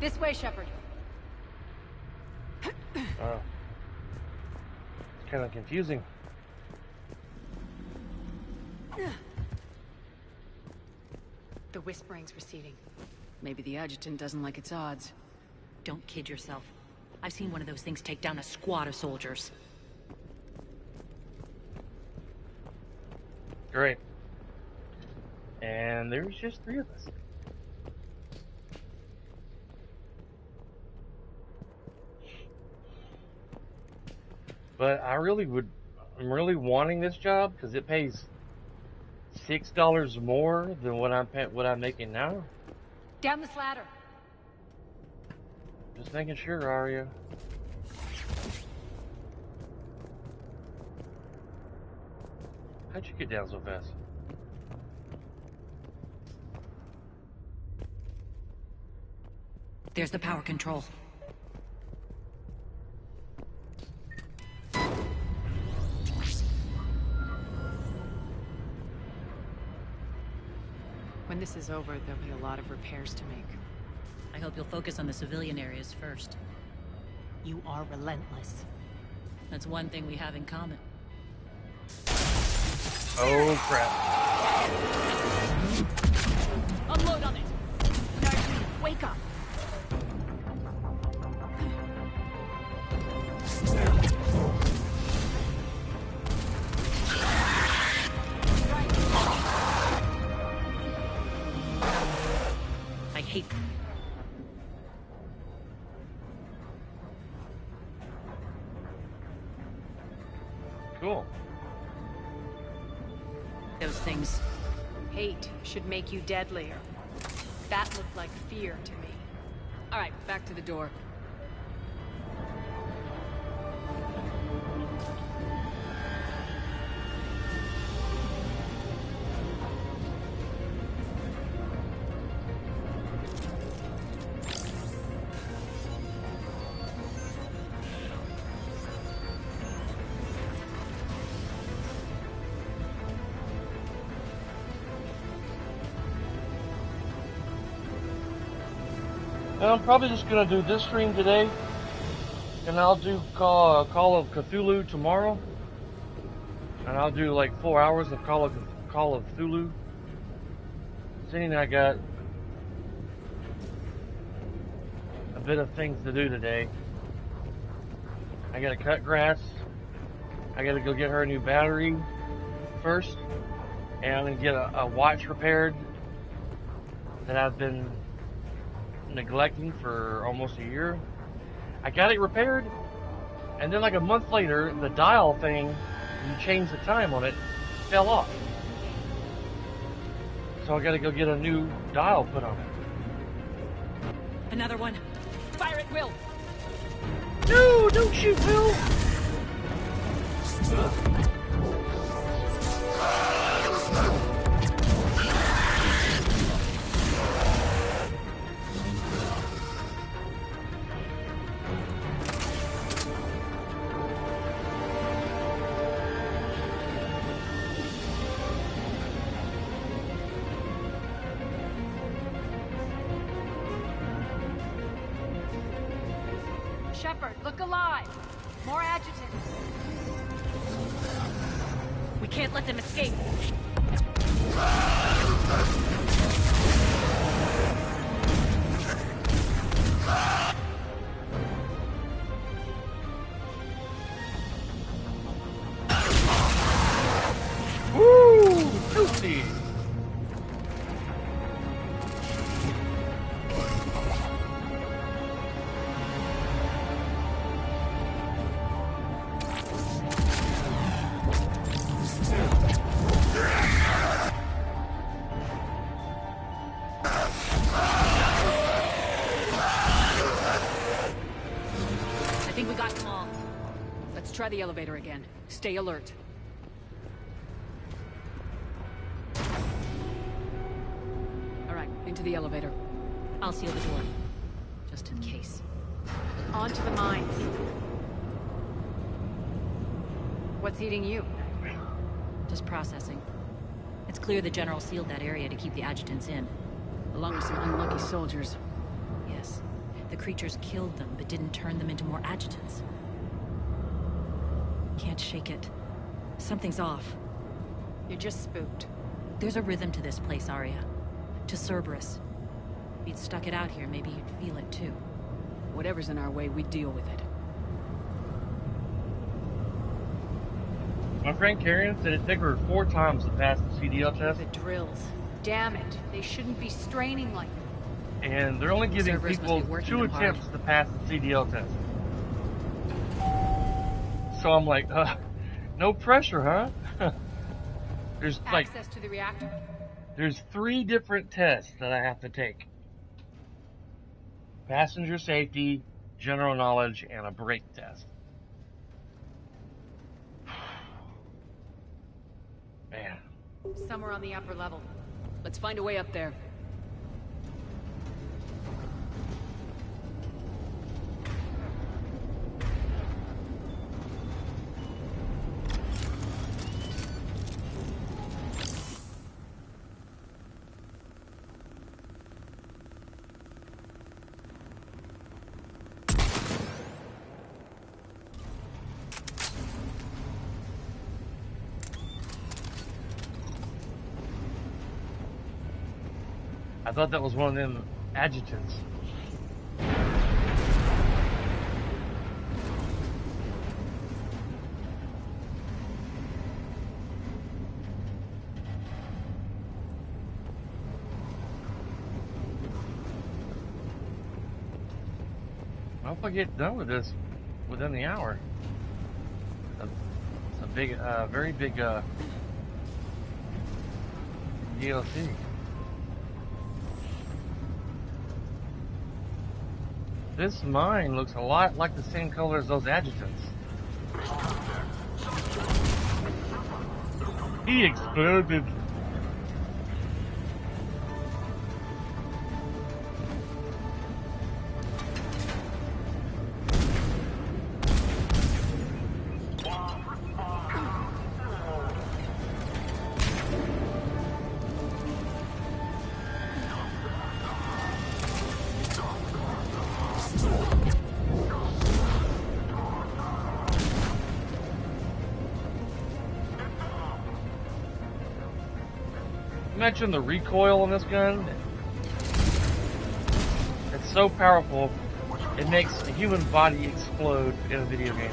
This way, Shepard. Oh. It's kind of confusing. The whispering's receding. Maybe the adjutant doesn't like its odds. Don't kid yourself. I've seen one of those things take down a squad of soldiers. Great. And there's just 3 of us. But I'm really wanting this job because it pays $6 more than what I'm making now. Down this ladder. Just making sure, Arya. How'd you get down so fast? There's the power control. When this is over, there'll be a lot of repairs to make. I hope you'll focus on the civilian areas first. You are relentless. That's one thing we have in common. Oh crap. Unload on it! Nyreen, wake up! I hate them. Cool. Those things. Hate should make you deadlier. That looked like fear to me. All right, back to the door. I'm probably just gonna do this stream today, and I'll do Call of Cthulhu tomorrow, and I'll do like 4 hours of Call of Cthulhu. Seeing I got a bit of things to do today. I gotta cut grass. I gotta go get her a new battery first, and I'm gonna get a watch repaired that I've been neglecting for almost a year. I got it repaired, and then like a month later, the dial thing, you change the time on it, fell off. So I gotta go get a new dial put on it. Another one. Fire at will! No, don't shoot, Will! Shepard, look alive! More adjutants! We can't let them escape. Woo! Toasty! I think we got them all. Let's try the elevator again. Stay alert. All right, into the elevator. I'll seal the door. Just in case. On to the mines. What's eating you? Just processing. It's clear the General sealed that area to keep the adjutants in. Along with some unlucky soldiers. Yes. The creatures killed them, but didn't turn them into more adjutants. Can't shake it. Something's off. You're just spooked. There's a rhythm to this place, Arya. To Cerberus. If you'd stuck it out here, maybe you'd feel it too. Whatever's in our way, we deal with it. My friend Karen said it took her 4 times to pass the CDL test, The drills. Damn it. They shouldn't be straining like that. and they're only giving Cerberus must people be working 2 them hard. attempts to pass the CDL test. So I'm like, no pressure, huh? There's like, Access to the reactor? there's 3 different tests that I have to take. Passenger safety, general knowledge, and a brake test. Man. Somewhere on the upper level. Let's find a way up there. I thought that was one of them adjutants. I hope I get done with this within the hour. It's a big, very big DLC. This mine looks a lot like the same color as those adjutants. He exploded. Mention the recoil on this gun. It's so powerful, it makes the human body explode in a video game.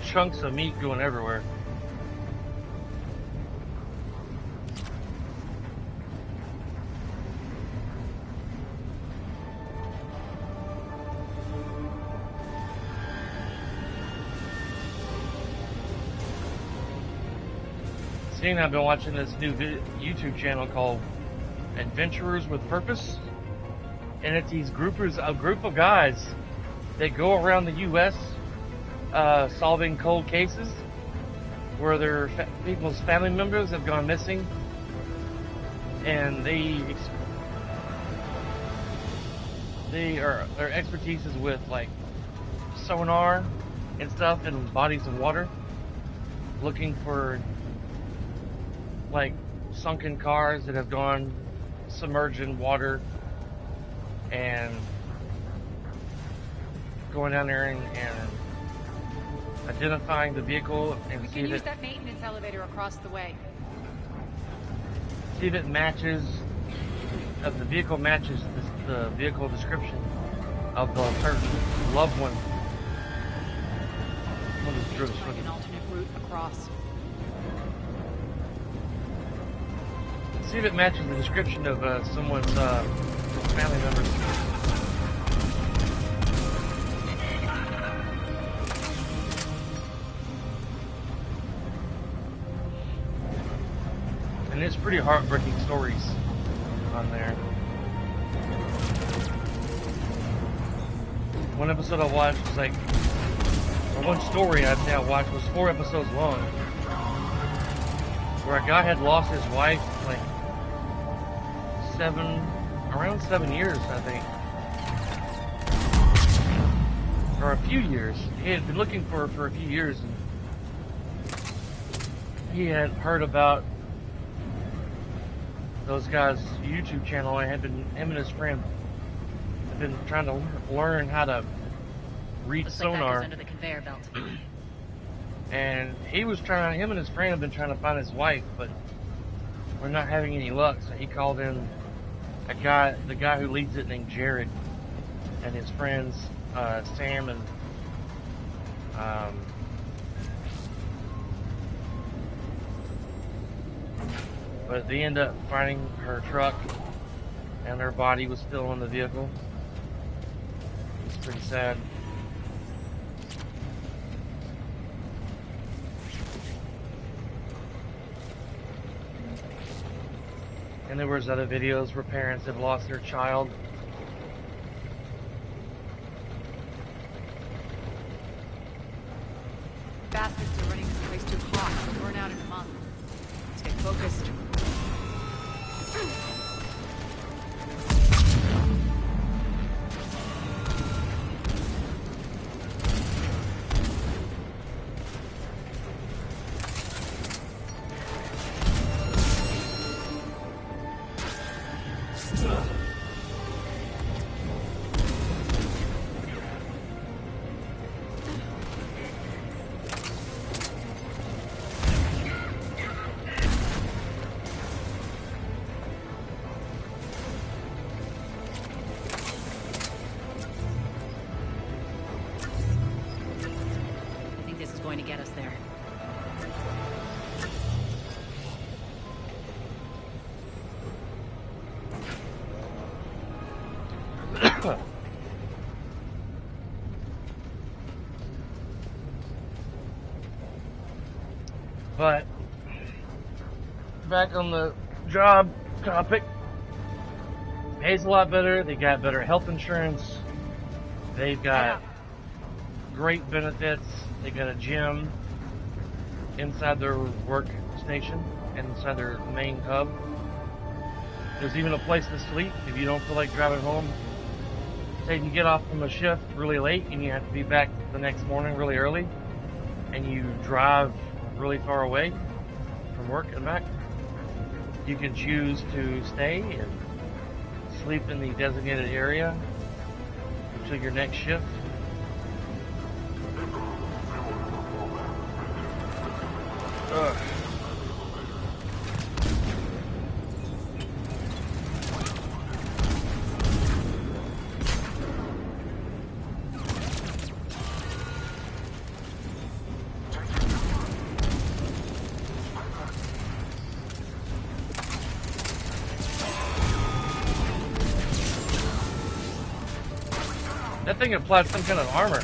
Chunks of meat going everywhere. Seeing I've been watching this new YouTube channel called Adventurers with Purpose, and it's these a group of guys that go around the U.S. Solving cold cases where their people's family members have gone missing, and their expertise is with like sonar and stuff in bodies of water, looking for like sunken cars that have gone submerged in water, and going down there and identifying the vehicle and we can use that maintenance elevator across the way. See if it matches, if the vehicle matches the vehicle description of the certain loved one. An alternate route across. See if it matches the description of someone's family members. And it's pretty heartbreaking stories on there. One episode I watched was like, or one story I've now watched was 4 episodes long, where a guy had lost his wife like around 7 years, I think, or a few years. He had been looking for her for a few years, and he had heard about those guys' YouTube channel. I had been, him and his friend have been trying to learn how to read Looks sonar. like that goes under the conveyor belt. And he was trying, him and his friend have been trying to find his wife, but we're not having any luck. So he called in the guy who leads it, named Jared, and his friends, Sam and but they end up finding her truck, and her body was still in the vehicle. It's pretty sad. And there was other videos where parents have lost their child. Bastards are running this place too hot. We'll burn out in a month. Stay focused. But back on the job topic, pays a lot better. They got better health insurance. They've got great benefits. They got a gym inside their workstation, inside their main hub. There's even a place to sleep if you don't feel like driving home. Say you get off from a shift really late and you have to be back the next morning really early, and you drive really far away from work and back. You can choose to stay and sleep in the designated area until your next shift. Ugh. That thing applied some kind of armor.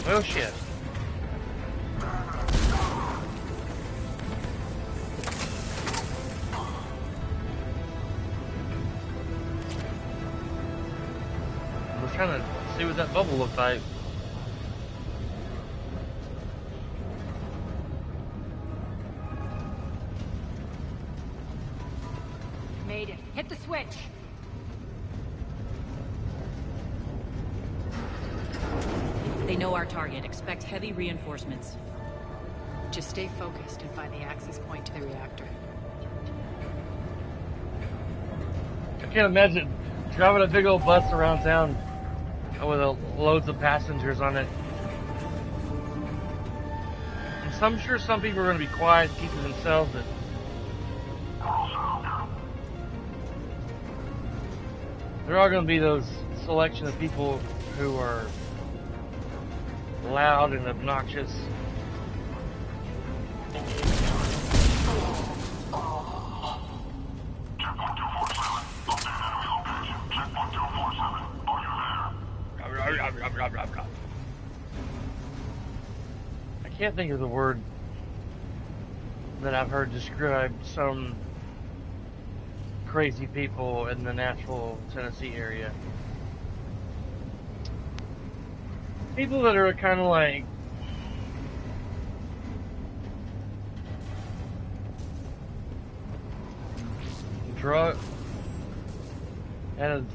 Oh shit. Trying to see what that bubble looked like. Made it. Hit the switch. They know our target. Expect heavy reinforcements. Just stay focused and find the access point to the reactor. I can't imagine driving a big old bus around town with loads of passengers on it. And I'm sure some people are going to be quiet, keep to themselves, but there are going to be those selection of people who are loud and obnoxious. I can't think of the word that I've heard describe some crazy people in the Nashville, Tennessee area. People that are kind of like drug and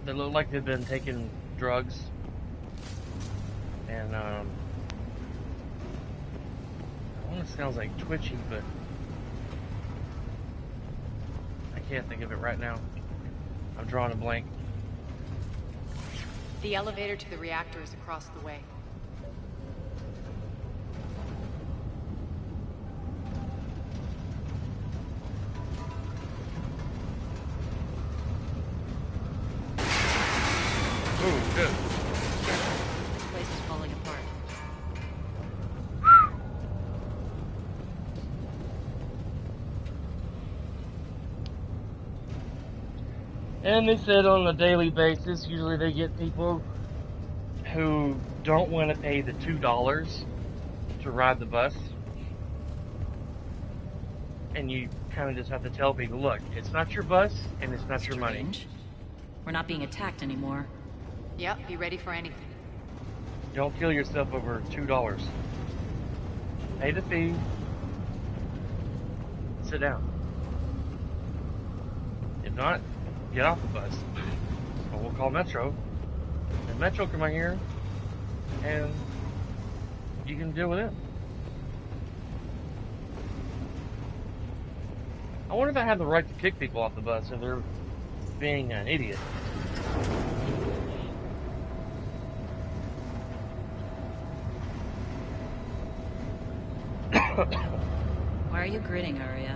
they look like they've been taking drugs, and I want to sounds like twitchy, but I can't think of it right now. I'm drawing a blank. The elevator to the reactor is across the way. Oh, good. This place is falling apart. And they said on a daily basis, usually they get people who don't want to pay the $2 to ride the bus. And you kind of just have to tell people, look, it's not your bus and it's not your money. We're not being attacked anymore. Yep, be ready for anything. Don't kill yourself over $2. Pay the fee. Sit down. If not, get off the bus. Or we'll call Metro. And Metro come out here and you can deal with it. I wonder if I have the right to kick people off the bus if they're being an idiot. Why are you grinning, Arya?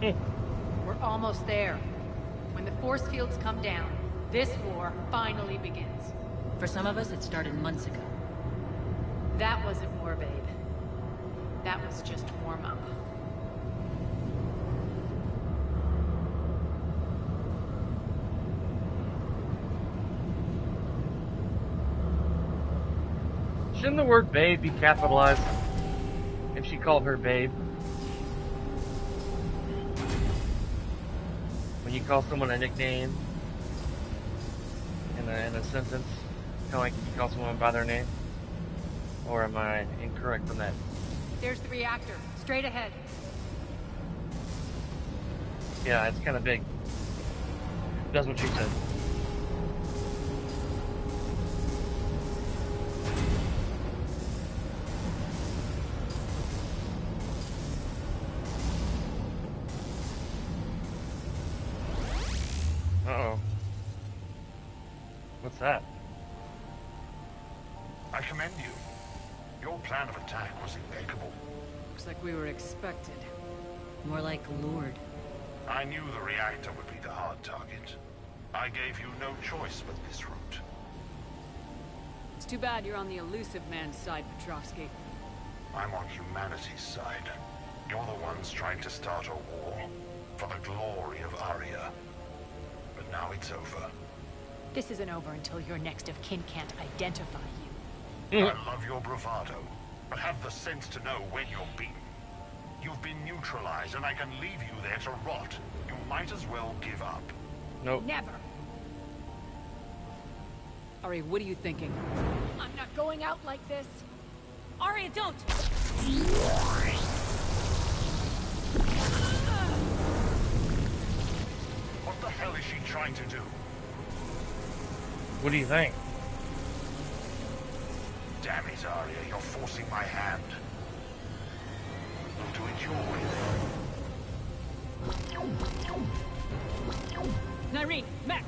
We're almost there. When the force fields come down, this war finally begins. For some of us, it started months ago. That wasn't war, babe. That was just warm-up. Shouldn't the word babe be capitalized? If she called her babe. When you call someone a nickname in a sentence, kind of like you call someone by their name? Or am I incorrect on that? There's the reactor, straight ahead. Yeah, it's kind of big. That's what she said. Uh-oh. What's that? I commend you. Your plan of attack was impeccable. Looks like we were expected. More like lured. I knew the reactor would be the hard target. I gave you no choice but this route. It's too bad you're on the Illusive Man's side, Petrovsky. I'm on humanity's side. You're the ones trying to start a war for the glory of Aria. But now it's over. This isn't over until your next of kin can't identify you. I love your bravado, but have the sense to know when you're beaten. You've been neutralized, and I can leave you there to rot. You might as well give up. Nope. Never. Ari, what are you thinking? I'm not going out like this. Aria, don't! What the hell is she trying to do? What do you think? Damn it, Aria, you're forcing my hand. We'll do it your way then. Nyreen, Max!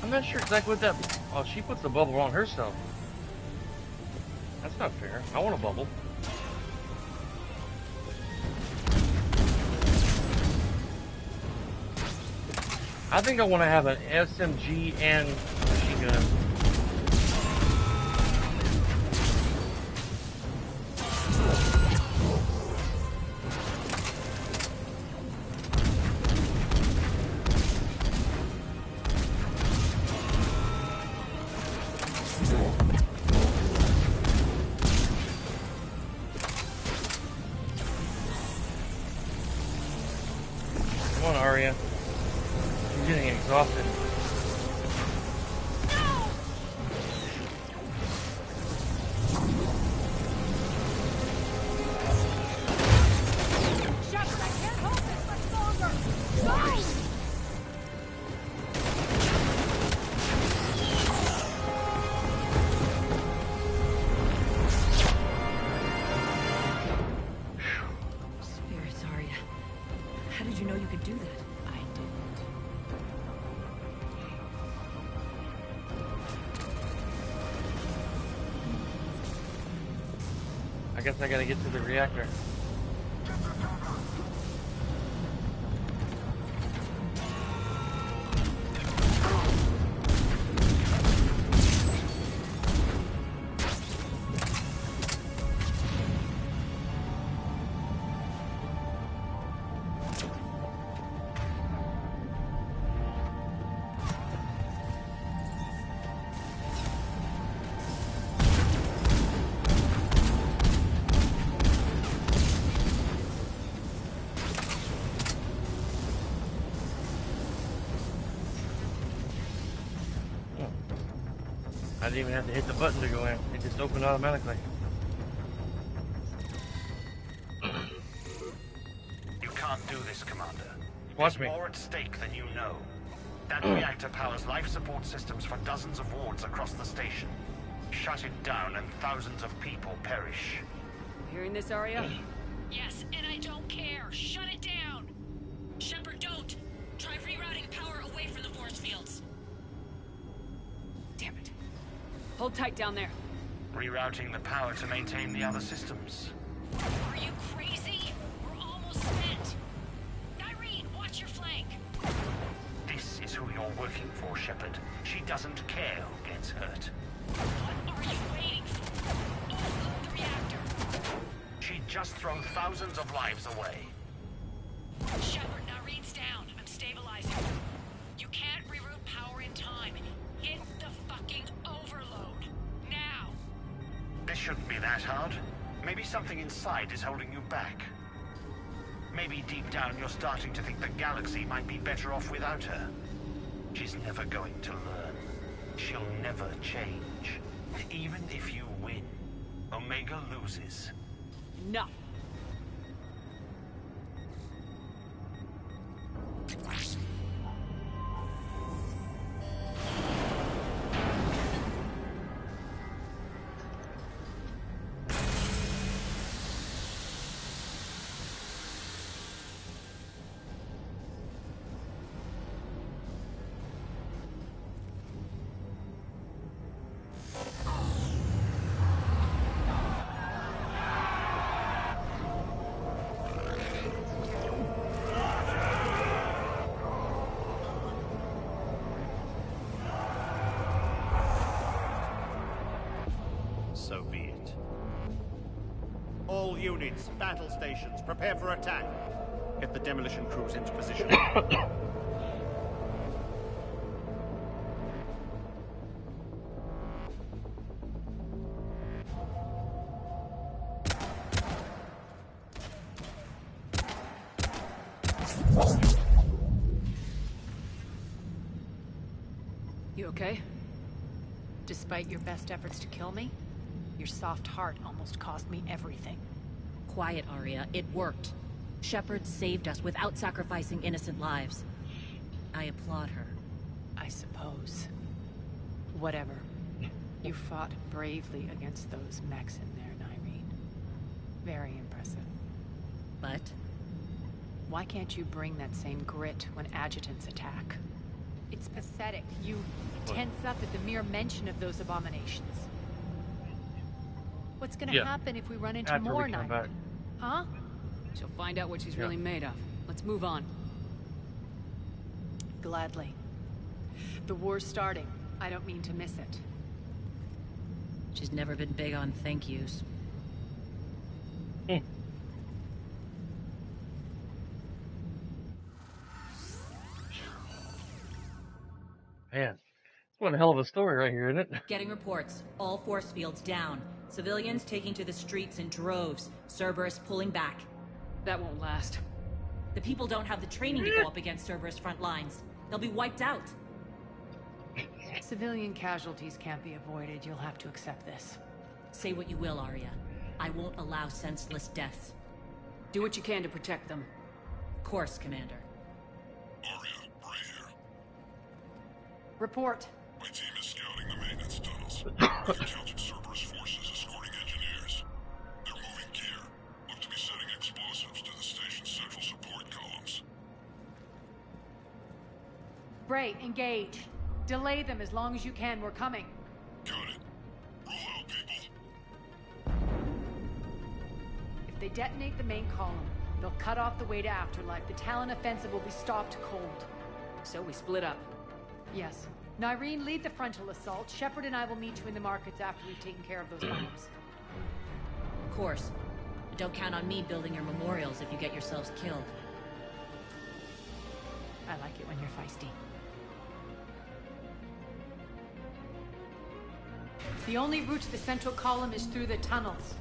I'm not sure exactly what that... Oh, she puts the bubble on herself. That's not fair. I want a bubble. I think I want to have an SMG and machine gun. Come on, Aria. She's getting exhausted. Shepard, I can't hold this much longer! Go! Spirits, Aria. How did you know you could do that? I didn't. I guess I gotta get to the reactor. I didn't even have to hit the button to go in. It just opened automatically. can't do this, Commander. Watch There's me. more at stake than you know. That reactor powers life support systems for dozens of wards across the station. Shut it down and thousands of people perish. Hearing this, Arya? Yes, and I don't care. Shut it down. Shepard, don't. Try rerouting power away from the force fields. Damn it. Hold tight down there. Rerouting the power to maintain the other systems. Are you crazy? We're almost spent. Nyreen, watch your flank. This is who you're working for, Shepard. She doesn't care who gets hurt. What are you waiting for? Overload the reactor. She'd just throw thousands of lives away. Shepard, Nyreen's down. I'm stabilizing. You can't reroute power in time. Hit the fucking overload. Now. This shouldn't be that hard. Maybe something inside is holding you back. Maybe deep down you're starting to think the galaxy might be better off without her. She's never going to learn. She'll never change. Even if you win, Omega loses. Enough. So be it. All units, battle stations, prepare for attack. Get the demolition crews into position. You okay? Despite your best efforts to kill me, your soft heart almost cost me everything. Quiet, Arya. It worked. Shepard saved us without sacrificing innocent lives. I applaud her. I suppose. Whatever. You fought bravely against those mechs in there, Nyreen. Very impressive. But? Why can't you bring that same grit when adjutants attack? It's pathetic. You tense up at the mere mention of those abominations. What's gonna happen if we run into more, Nyreen? Huh? She'll find out what she's really made of. Let's move on. Gladly. The war's starting. I don't mean to miss it. She's never been big on thank yous. Man, it's one hell of a story right here, isn't it? Getting reports. All force fields down. Civilians taking to the streets in droves. Cerberus pulling back. That won't last. The people don't have the training to go up against Cerberus front lines. They'll be wiped out. Civilian casualties can't be avoided. You'll have to accept this. Say what you will, Arya. I won't allow senseless deaths. Do what you can to protect them. Of course, Commander. Arya, Bray here. Report. My team is scouting the maintenance tunnels. We've encountered Cerberus forces escorting engineers. They're moving gear. Look to be setting explosives to the station's central support columns. Bray, engage. Delay them as long as you can. We're coming. Got it. Roll out, people. If they detonate the main column, they'll cut off the way to Afterlife. The Talon offensive will be stopped cold. So we split up. Yes. Nyreen, lead the frontal assault. Shepard and I will meet you in the markets after we've taken care of those bombs. Of course. But don't count on me building your memorials if you get yourselves killed. I like it when you're feisty. The only route to the central column is through the tunnels.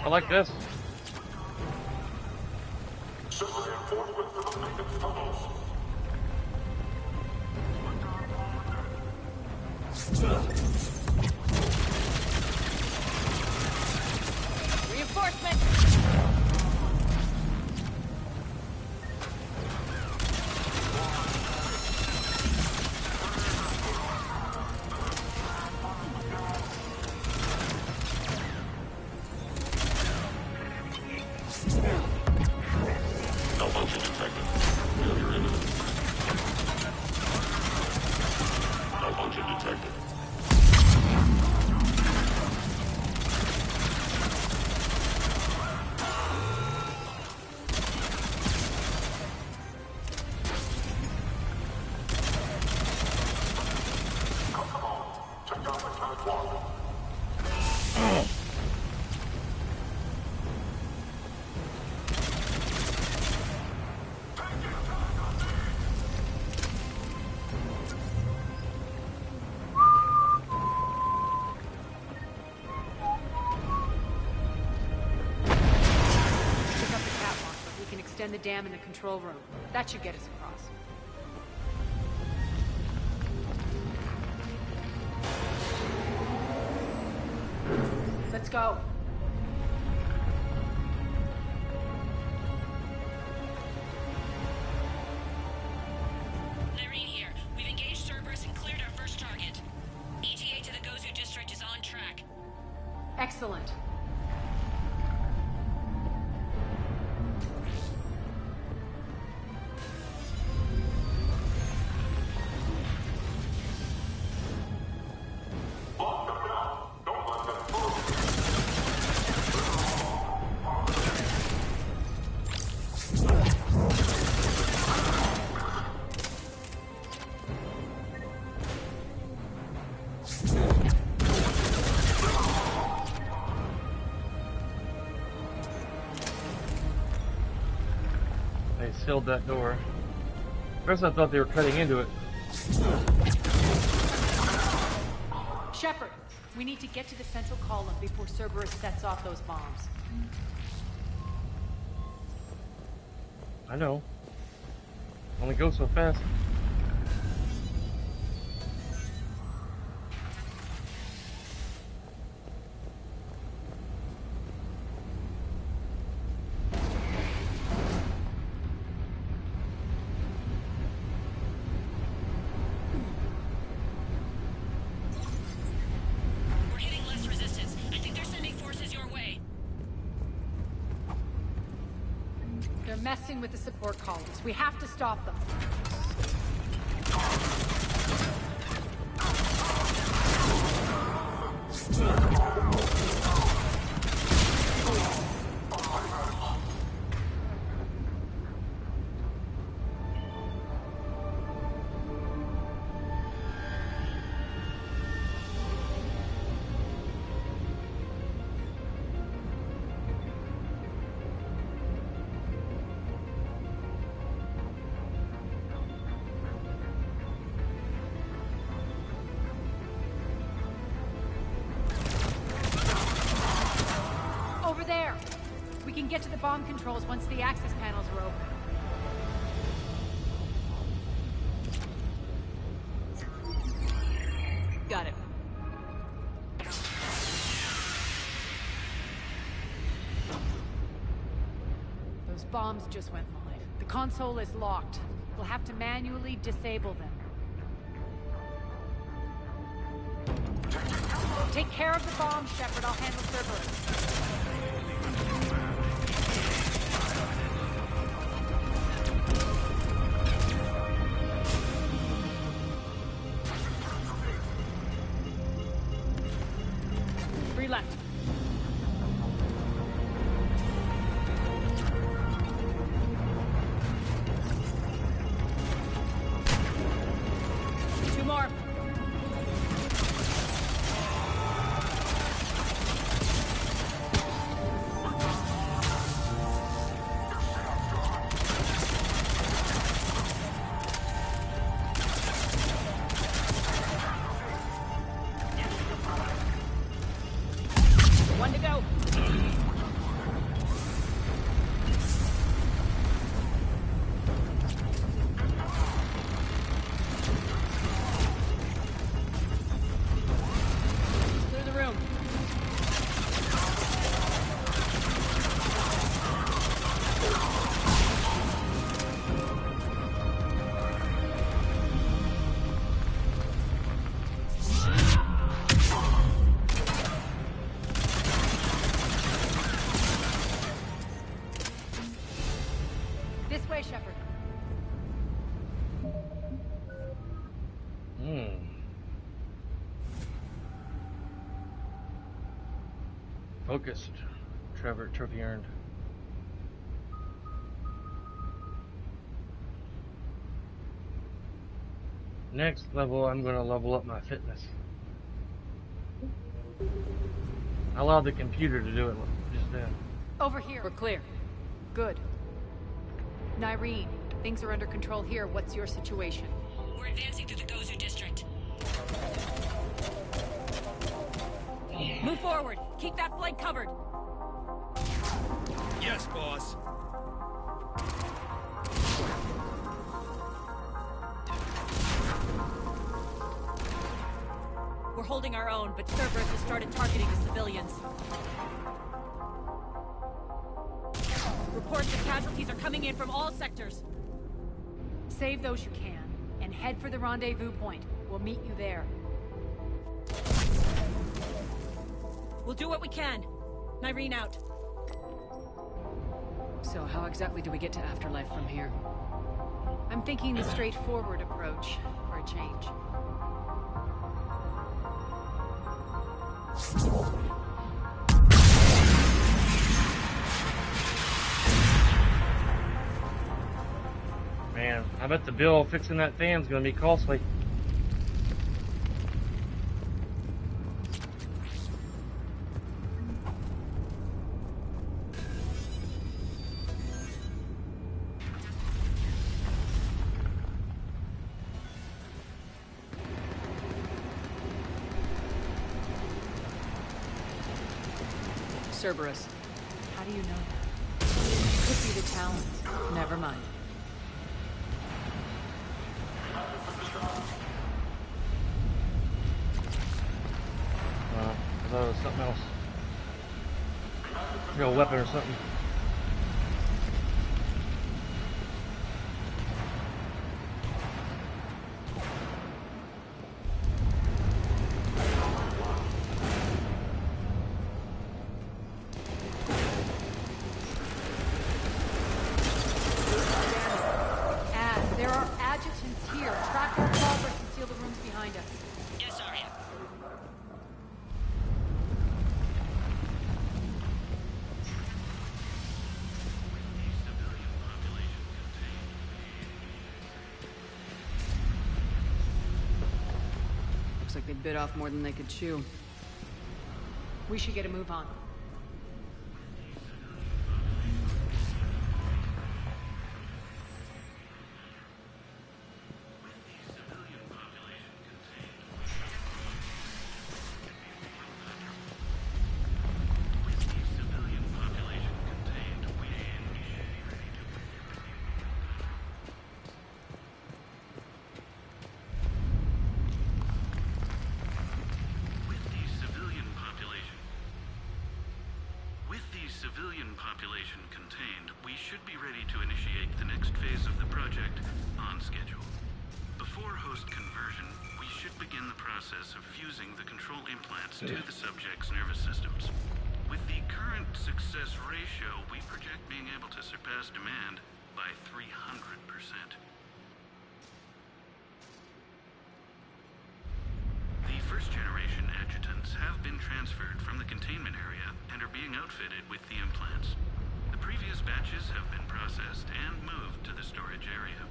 I like this. Reinforcement! Malfunction detected. Failure imminent. Malfunction detected. Extend the dam in the control room. That should get us across. Let's go. Irene here. We've engaged Cerberus and cleared our first target. ETA to the Gozu district is on track. Excellent. They sealed that door. First I thought they were cutting into it. Shepard, we need to get to the central column before Cerberus sets off those bombs. I know. Only go so fast. We're hitting less resistance. I think they're sending forces your way. They're messing with the support columns. We have to stop them. Over there! We can get to the bomb controls once the access panels are open. Got it. Those bombs just went live. The console is locked. We'll have to manually disable them. Take care of the bomb, Shepard. I'll handle Cerberus. Three left. Two more. One to go. Focused. Trevor, trophy earned. Next level, I'm going to level up my fitness. I allowed the computer to do it just then. Over here. We're clear. Good. Nyreen, things are under control here. What's your situation? We're advancing through the Gozu district. Move forward. Keep that flank covered. Yes, boss. We're holding our own, but Cerberus has started targeting the civilians. Reports that casualties are coming in from all sectors. Save those you can, and head for the rendezvous point. We'll meet you there. We'll do what we can. Nyreen out. So how exactly do we get to Afterlife from here? I'm thinking the straightforward approach for a change. Man, I bet the bill fixing that fan's gonna be costly. Cerberus. How do you know that? Could be the Talon. Never mind. I thought it was something else. Real weapon or something. There are adjutants here. Track our progress and seal the rooms behind us. Yes, Arya. Looks like they bit off more than they could chew. We should get a move on. Civilian population contained, we should be ready to initiate the next phase of the project on schedule. Before host conversion, we should begin the process of fusing the control implants to the subject's nervous systems. With the current success ratio, we project being able to surpass demand by 300%. The first-generation adjutants have been transferred from the containment area and are being outfitted with the implants. The previous batches have been processed and moved to the storage area.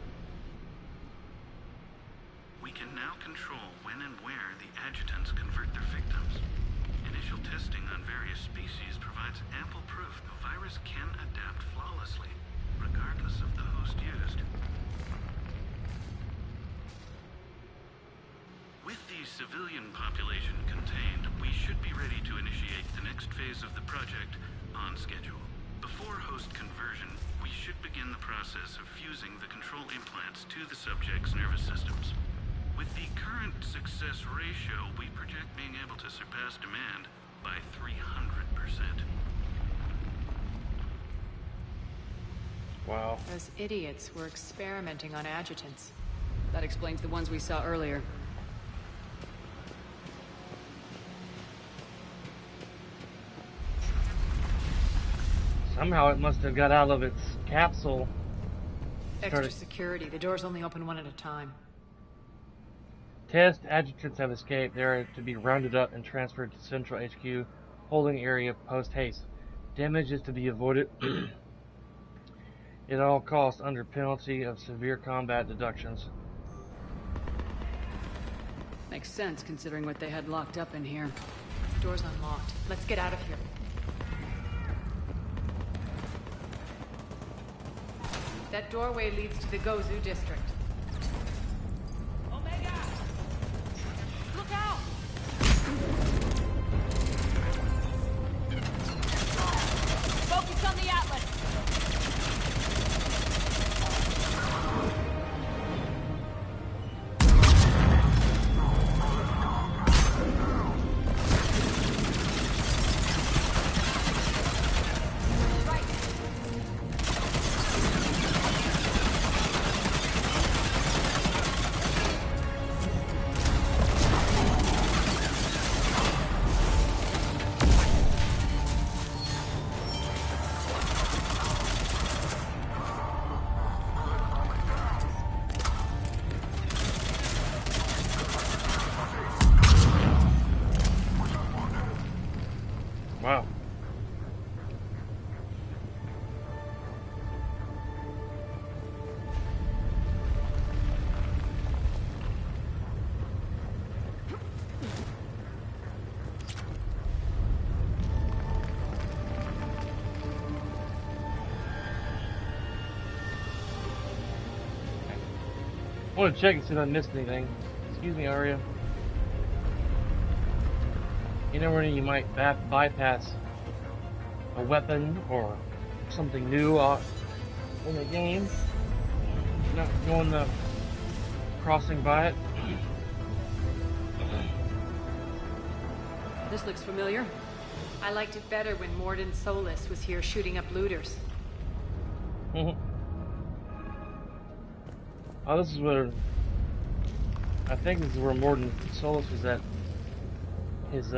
We can now control when and where the adjutants convert their victims. Initial testing on various species provides ample proof the virus can adapt flawlessly, regardless of the host used. With the civilian population contained, we should be ready to initiate the next phase of the project on schedule. Before host conversion, we should begin the process of fusing the control implants to the subject's nervous systems. With the current success ratio, we project being able to surpass demand by 300%. Wow. Those idiots were experimenting on adjutants. That explains the ones we saw earlier. Somehow it must have got out of its capsule. Extra security. The doors only open one at a time. Test adjutants have escaped. They are to be rounded up and transferred to Central HQ holding area post haste. Damage is to be avoided at all costs under penalty of severe combat deductions. Makes sense considering what they had locked up in here. Door's unlocked. Let's get out of here. That doorway leads to the Gozu district. Omega! Look out! Focus on the Atlas! Wow. I want to check and see if I missed anything. Excuse me, Arya. You know where you might bypass a weapon or something new in the game? Not going crossing by it. This looks familiar. I liked it better when Mordin Solus was here shooting up looters. Oh, this is where... I think this is where Mordin Solus was at. His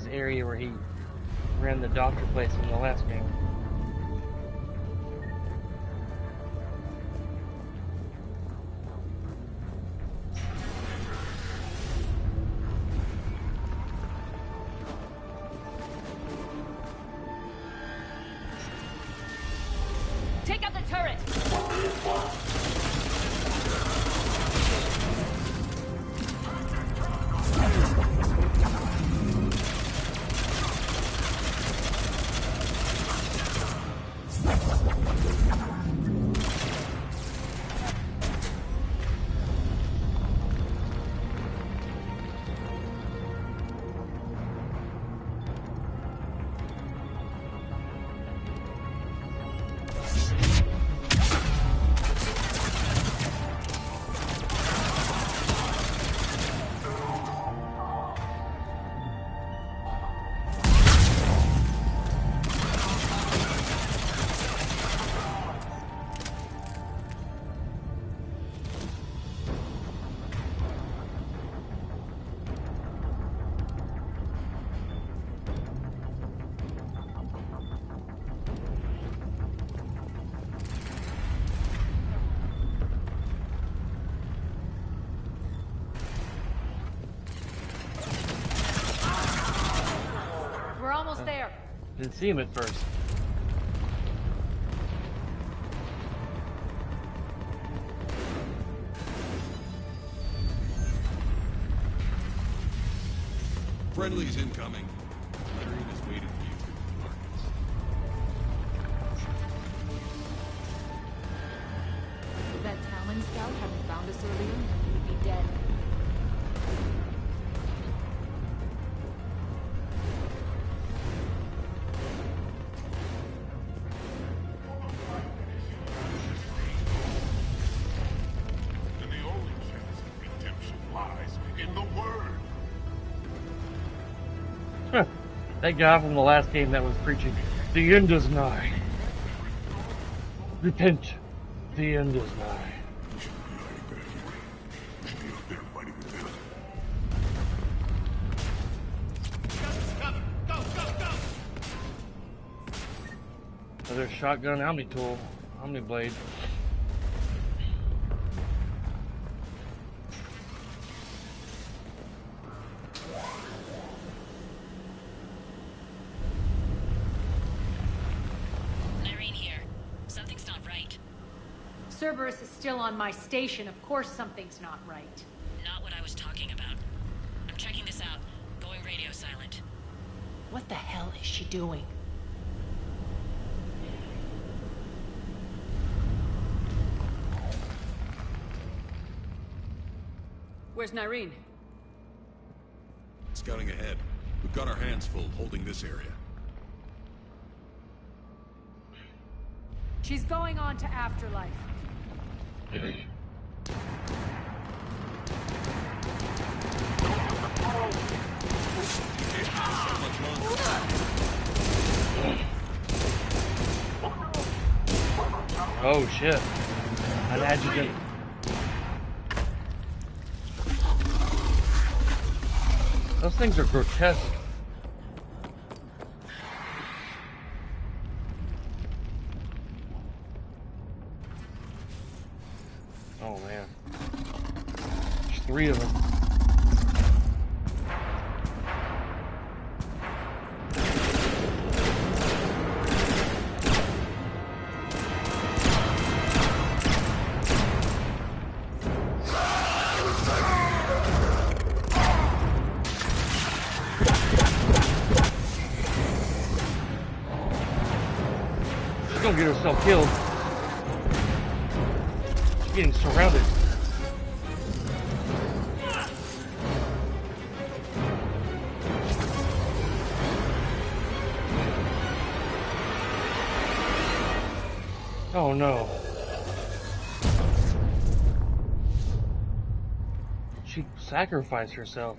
area where he ran the doctor place in the last game. Take out the turret! Almost there. Didn't see him at first. Friendly's incoming. Marine is waiting for you through the darkness. If that Talon scout hadn't found us earlier, we would be dead. That guy from the last game that was preaching, the end is nigh. Repent, the end is nigh. Another shotgun Omni tool, Omni blade. Cerberus is still on my station. Of course something's not right. Not what I was talking about. I'm checking this out. Going radio silent. What the hell is she doing? Where's Nyreen? Scouting ahead. We've got our hands full holding this area. She's going on to Afterlife. Oh shit. An adjutant. Those things are grotesque. Oh man. There's 3 of them. She's gonna get herself killed. She's getting surrounded. Oh no. She sacrificed herself.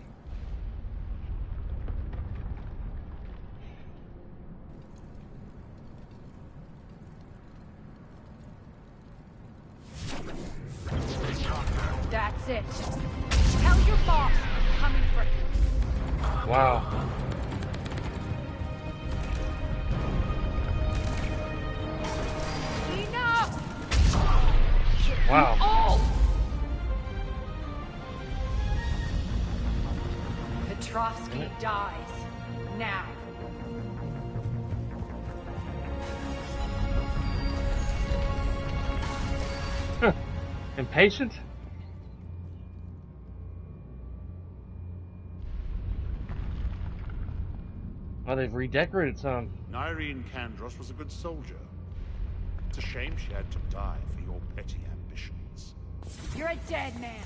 That's it. Tell your boss I'm coming for him. Wow. Enough! Wow. Oh! Petrovsky dies. Now. Impatient? Oh, they've redecorated some. Nyreen Kandros was a good soldier. It's a shame she had to die for your petty ambitions. You're a dead man.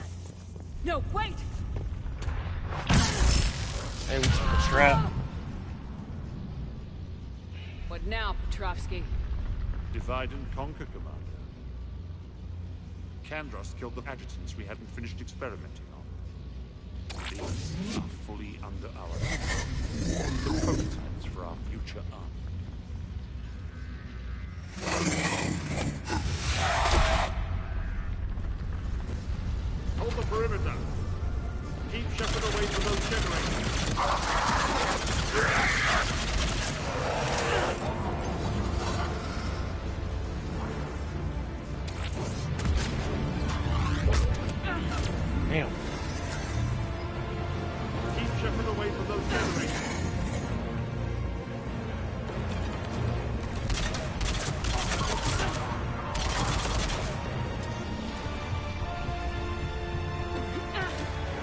No, wait! Hey, we took a trap. What now, Petrovsky? Divide and conquer, Commander. Kandros killed the adjutants we hadn't finished experimenting on. These are fully under our control. The prototypes for our future army. Hold the perimeter. Keep Shepard away from those generators. Damn. Keep Shepard away from those generators.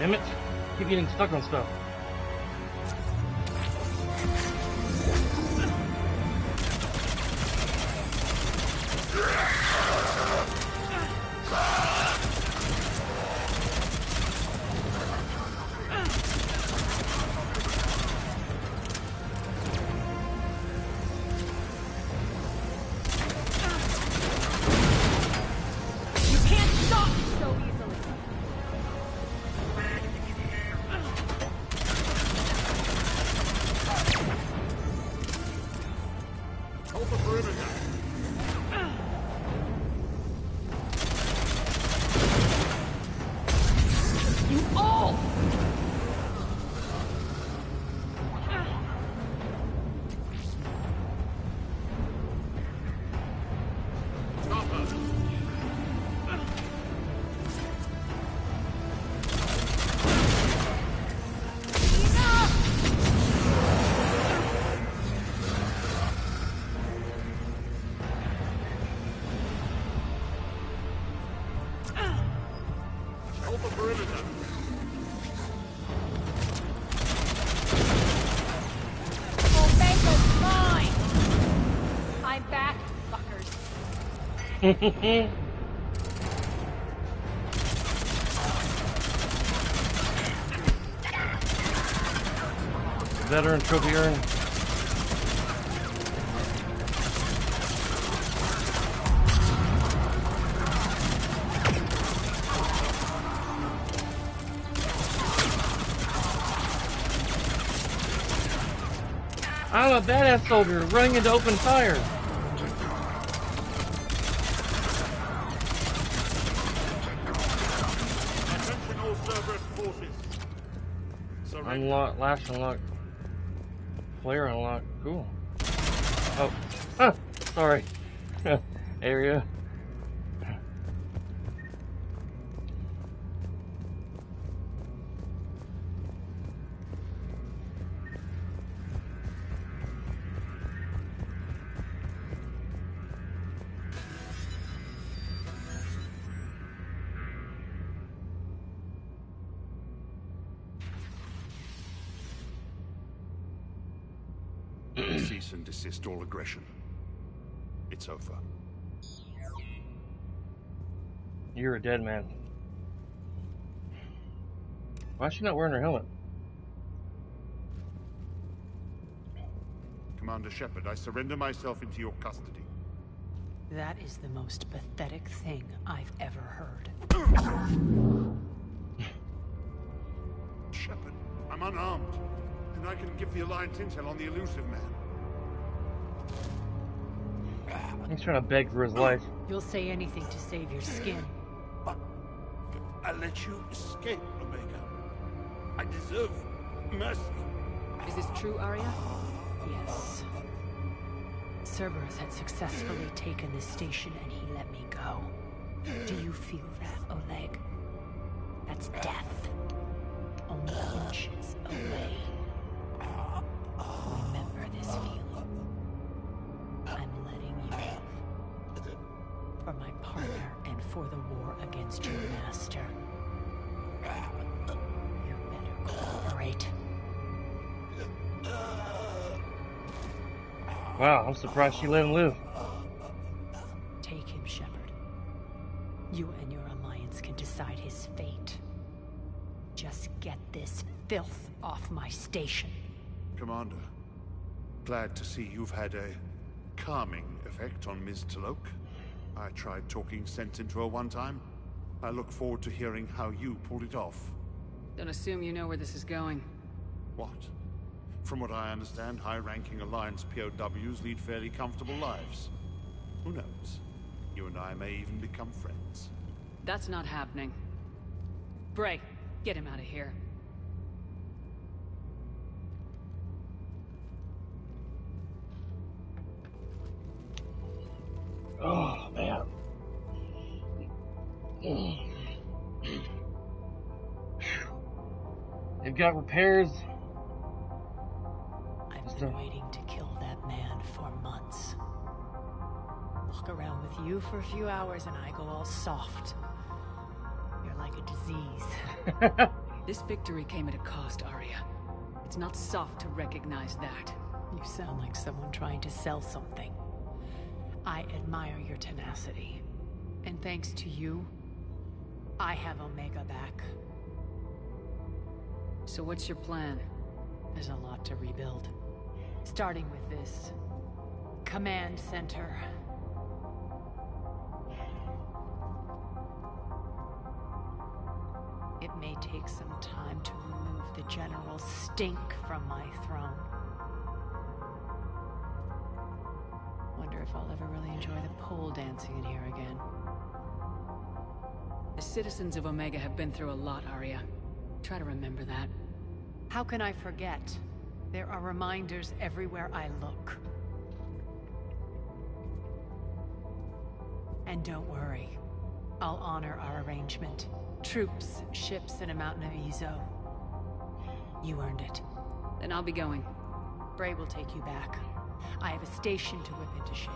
Damn it. Keep getting stuck on stuff. You can't stop me so easily. Hold the perimeter. You all! Stop her. perimeter. Omega's mine! I'm back, fuckers. Veteran trophy earned. I'm a badass soldier running into open fire. Attention all Cerberus forces. Unlock, lash unlock. Flare unlock. Cool. Oh. Huh. Sorry. Area. Cease and desist all aggression. It's over. You're a dead man. Why is she not wearing her helmet? Commander Shepard, I surrender myself into your custody. That is the most pathetic thing I've ever heard. Shepard, I'm unarmed, and I can give the Alliance intel on the elusive man. He's trying to beg for his life. You'll say anything to save your skin. I let you escape, Omega. I deserve mercy. Is this true, Arya? Yes. Cerberus had successfully taken this station and he let me go. Do you feel that, Oleg? That's death. Only inches away. Remember this feeling. I'm letting you live. For my partner and for the war against your master. You better cooperate. Wow, I'm surprised she let him live. Take him, Shepard. You and your Alliance can decide his fate. Just get this filth off my station. Commander, glad to see you've had a calming effect on Ms. T'Loak. I tried talking sense into her one time. I look forward to hearing how you pulled it off. Don't assume you know where this is going. What? From what I understand, high-ranking Alliance POWs lead fairly comfortable lives. Who knows? You and I may even become friends. That's not happening. Bray, get him out of here. Oh, man. They've got repairs. I've been waiting to kill that man for months. Walk around with you for a few hours and I go all soft. You're like a disease. This victory came at a cost, Arya. It's not soft to recognize that. You sound like someone trying to sell something. I admire your tenacity. And thanks to you, I have Omega back. So what's your plan? There's a lot to rebuild. Starting with this command center. It may take some time to remove the general stink from my throne. Wonder if I'll ever really enjoy the pole dancing in here again. The citizens of Omega have been through a lot, Arya. Try to remember that. How can I forget? There are reminders everywhere I look. And don't worry. I'll honor our arrangement. Troops, ships, and a mountain of Ezo. You earned it. Then I'll be going. Bray will take you back. I have a station to whip into shape.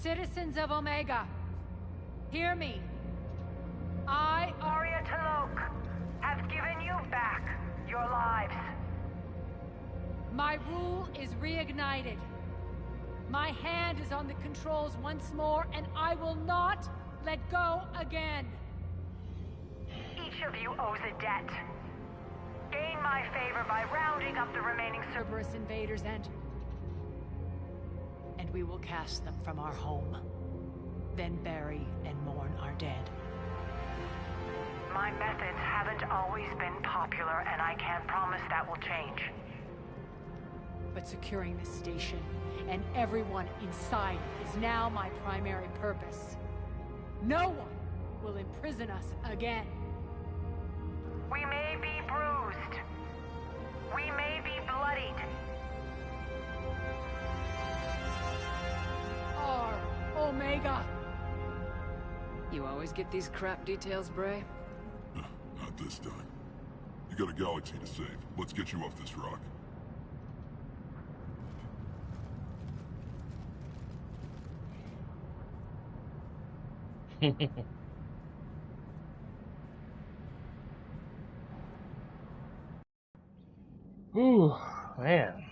Citizens of Omega, hear me. I, Arya T'Loak, have given you back your lives. My rule is reignited. My hand is on the controls once more, and I will not let go again. Each of you owes a debt. Gain my favor by rounding up the remaining Cerberus invaders and we will cast them from our home. Then bury and mourn our dead. My methods haven't always been popular, and I can't promise that will change. But securing this station and everyone inside is now my primary purpose. No one will imprison us again. We may be bruised. We may be bloodied. Our Omega. You always get these crap details, Bray? Not this time. You got a galaxy to save. Let's get you off this rock. Ooh, man.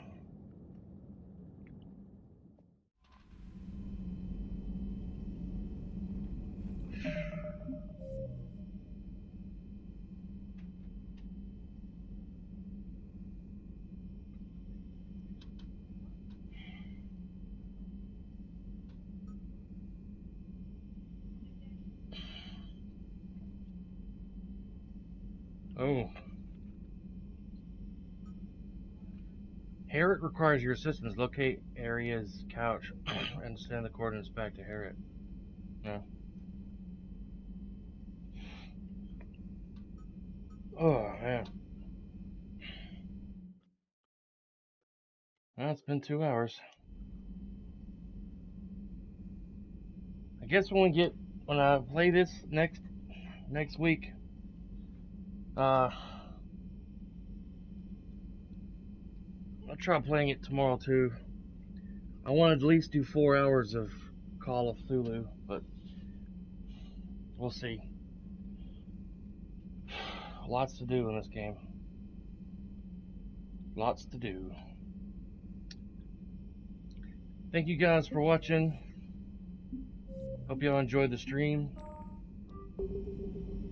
Oh. Harriet requires your assistance. Locate Aria's couch and send the coordinates back to Harriet. Yeah. Oh, man. Well, it's been 2 hours. I guess when I play this next week, I'll try playing it tomorrow too. I wanted to at least do 4 hours of Call of Cthulhu, but we'll see. Lots to do in this game. Lots to do. Thank you guys for watching. Hope y'all enjoyed the stream.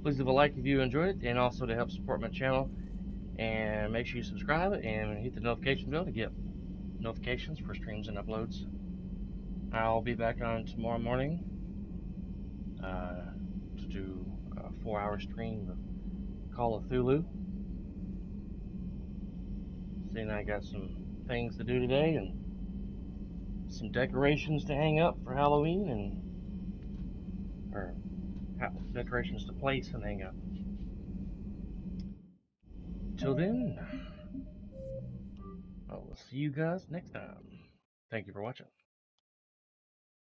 Please leave a like if you enjoyed it, and also to help support my channel. And make sure you subscribe and hit the notification bell to get notifications for streams and uploads. I'll be back on tomorrow morning to do a 4-hour stream of Call of Cthulhu. Seeing I got some things to do today and some decorations to hang up for Halloween, or decorations to place and hang up. Till then, I will see you guys next time. Thank you for watching.